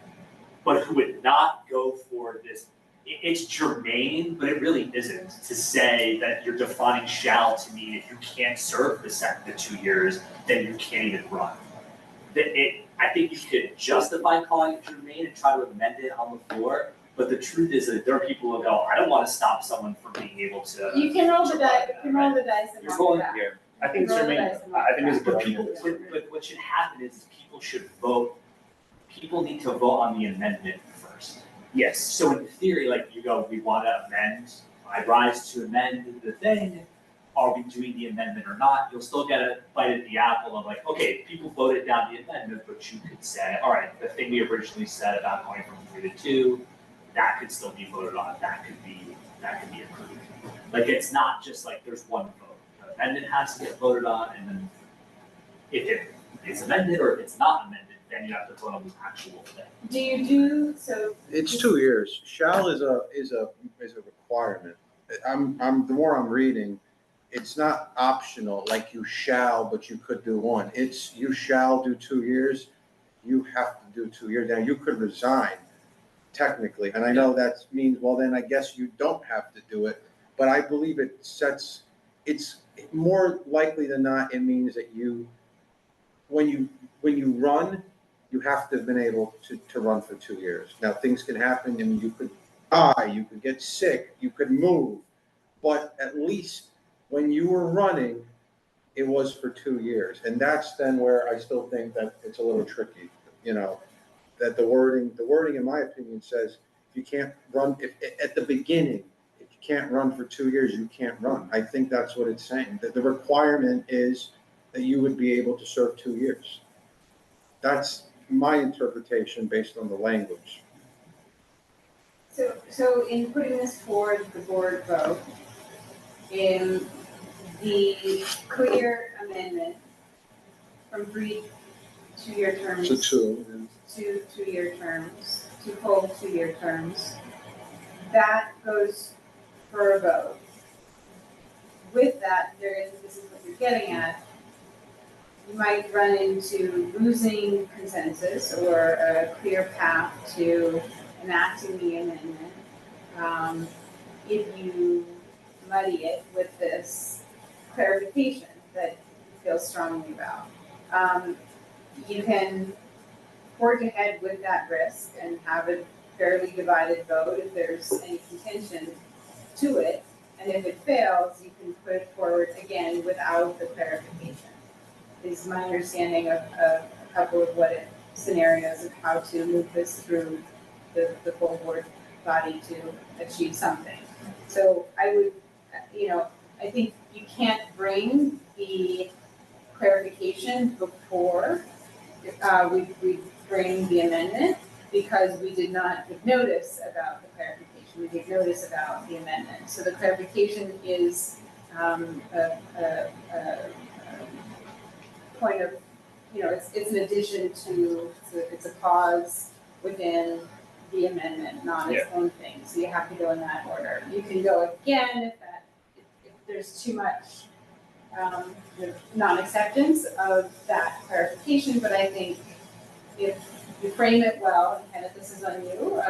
but who would not go for this. It's germane, but it really isn't, to say that you're defining shall to mean if you can't serve the 2 years, then you can't even run. I think you could justify calling it germane and try to amend it on the floor, but the truth is that there are people who go, I don't want to stop someone from being able to. You can roll the dice, you can roll the dice and You're roll rolling it back. here. I think it's Roll the germane. dice and roll I think it's a it good But people, argument. but what should happen is people should vote, people need to vote on the amendment first. Yes. So in theory, like you go, we want to amend, I rise to amend the thing, are we doing the amendment or not? You'll still get a bite at the apple of like, okay, people voted down the amendment, but you could say, all right, the thing we originally said about going from 3 to 2, that could still be voted on, that could be approved. Like, it's not just like there's one vote. The amendment has to get voted on, and then if it is amended or if it's not amended, then you have to vote on the actual thing. Do you do, so. It's 2 years. Shall is a requirement. The more I'm reading, it's not optional, like you shall, but you could do 1. It's you shall do 2 years. You have to do 2 years. Now, you could resign technically, and I know that means, well, then I guess you don't have to do it. But I believe it's more likely than not, it means that when you run, you have to have been able to run for 2 years. Now, things can happen, and you could die, you could get sick, you could move, but at least when you were running, it was for 2 years. And that's then where I still think that it's a little tricky, that the wording, in my opinion, says if you can't run, if at the beginning, if you can't run for 2 years, you can't run. I think that's what it's saying, that the requirement is that you would be able to serve 2 years. That's my interpretation based on the language. So in putting this forward, the board vote, in the clear amendment from 3 2-year terms. So 2. To 2-year terms, to full 2-year terms, that goes for a vote. With that, this is what you're getting at, you might run into losing consensus or a clear path to enacting the amendment if you muddy it with this clarification that you feel strongly about. You can forge ahead with that risk and have a fairly divided vote if there's any contention to it. And if it fails, you can put it forward again without the clarification. Is my understanding of a couple of scenarios of how to move this through the full board body to achieve something. So I would, I think you can't bring the clarification before we bring the amendment, because we did not give notice about the clarification. We gave notice about the amendment. So the clarification is a point of, it's an addition to, it's a clause within the amendment, not its own thing. So you have to go in that order. You can go again if there's too much non-acceptance of that clarification, but I think if you frame it well, and Kenneth, this is on you,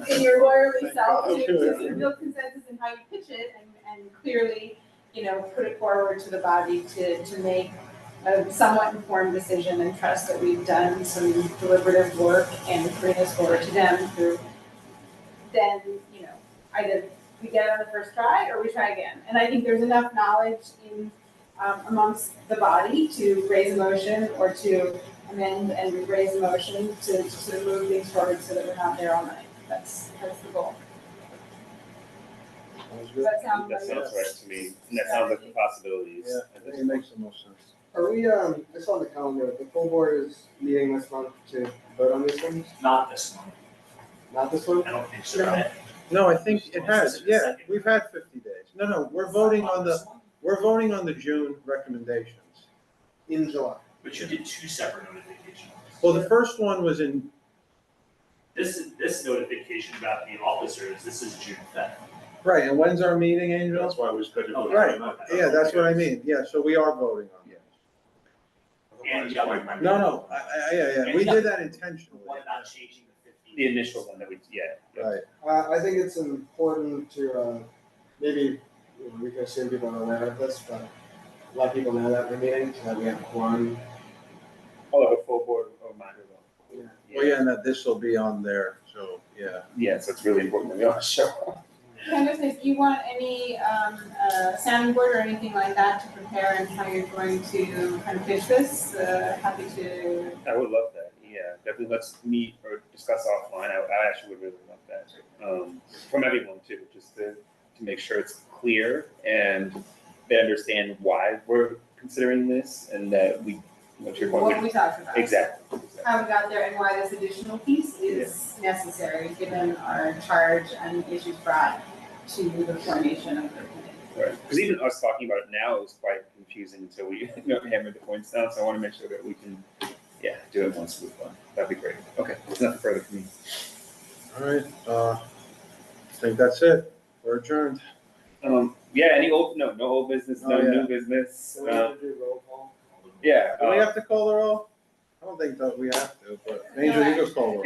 in your lawyerly self, to build consensus in how you pitch it and clearly put it forward to the body to make a somewhat informed decision and trust that we've done some deliberative work and bring this forward to them through, then, either we get it on the first try or we try again. And I think there's enough knowledge in, amongst the body to raise a motion or to amend and raise a motion to move things forward so that we're not there all night. That's the goal. Does that sound That right? sounds right to me, and that sounds like the possibilities. Yeah, I think it makes the most sense. Are we, I saw on the calendar, the full board is meeting this month to vote on these things? Not this one, Not this one? I don't think so, right? No, I think it has, yeah, we've had 50 days. No, we're voting on the June recommendations. In July. But you did two separate notifications. Well, the first one was in, This notification about the officers, this is June 5th. right, and when's our meeting, Angel? That's why we scheduled it. Right, yeah, that's what I mean, yeah, so we are voting on it. And the other one. No, yeah, we did that intentionally. What about changing the 15? The initial one that we, Right, I think it's important to, maybe, we can assume people are aware of this, but let people know that we're meeting, so that we have a quorum. oh, a full board reminder though. well, yeah, and that this will be on there, so, yeah. Yeah, so it's really important that we all show up. Candace, if you want any sounding board or anything like that to prepare and how you're going to kind of pitch this, happy to. I would love that, yeah, definitely let's meet or discuss offline, I actually would really love that. From everyone too, just to make sure it's clear and they understand why we're considering this and that we, what you're What we talked about. Exactly. How we got there and why this additional piece is necessary, given our charge and issues brought to the formation of the committee. Right, because even us talking about it now is quite confusing until we hammer the points down, so I want to make sure that we can, do it once we've done. That'd be great. Okay, there's nothing further for me. All right, I think that's it, we're adjourned. Any old, no old business, no new business. So we have to do roll call. Yeah. Do we have to call the roll? I don't think that we have to, but Angel, you just call the roll.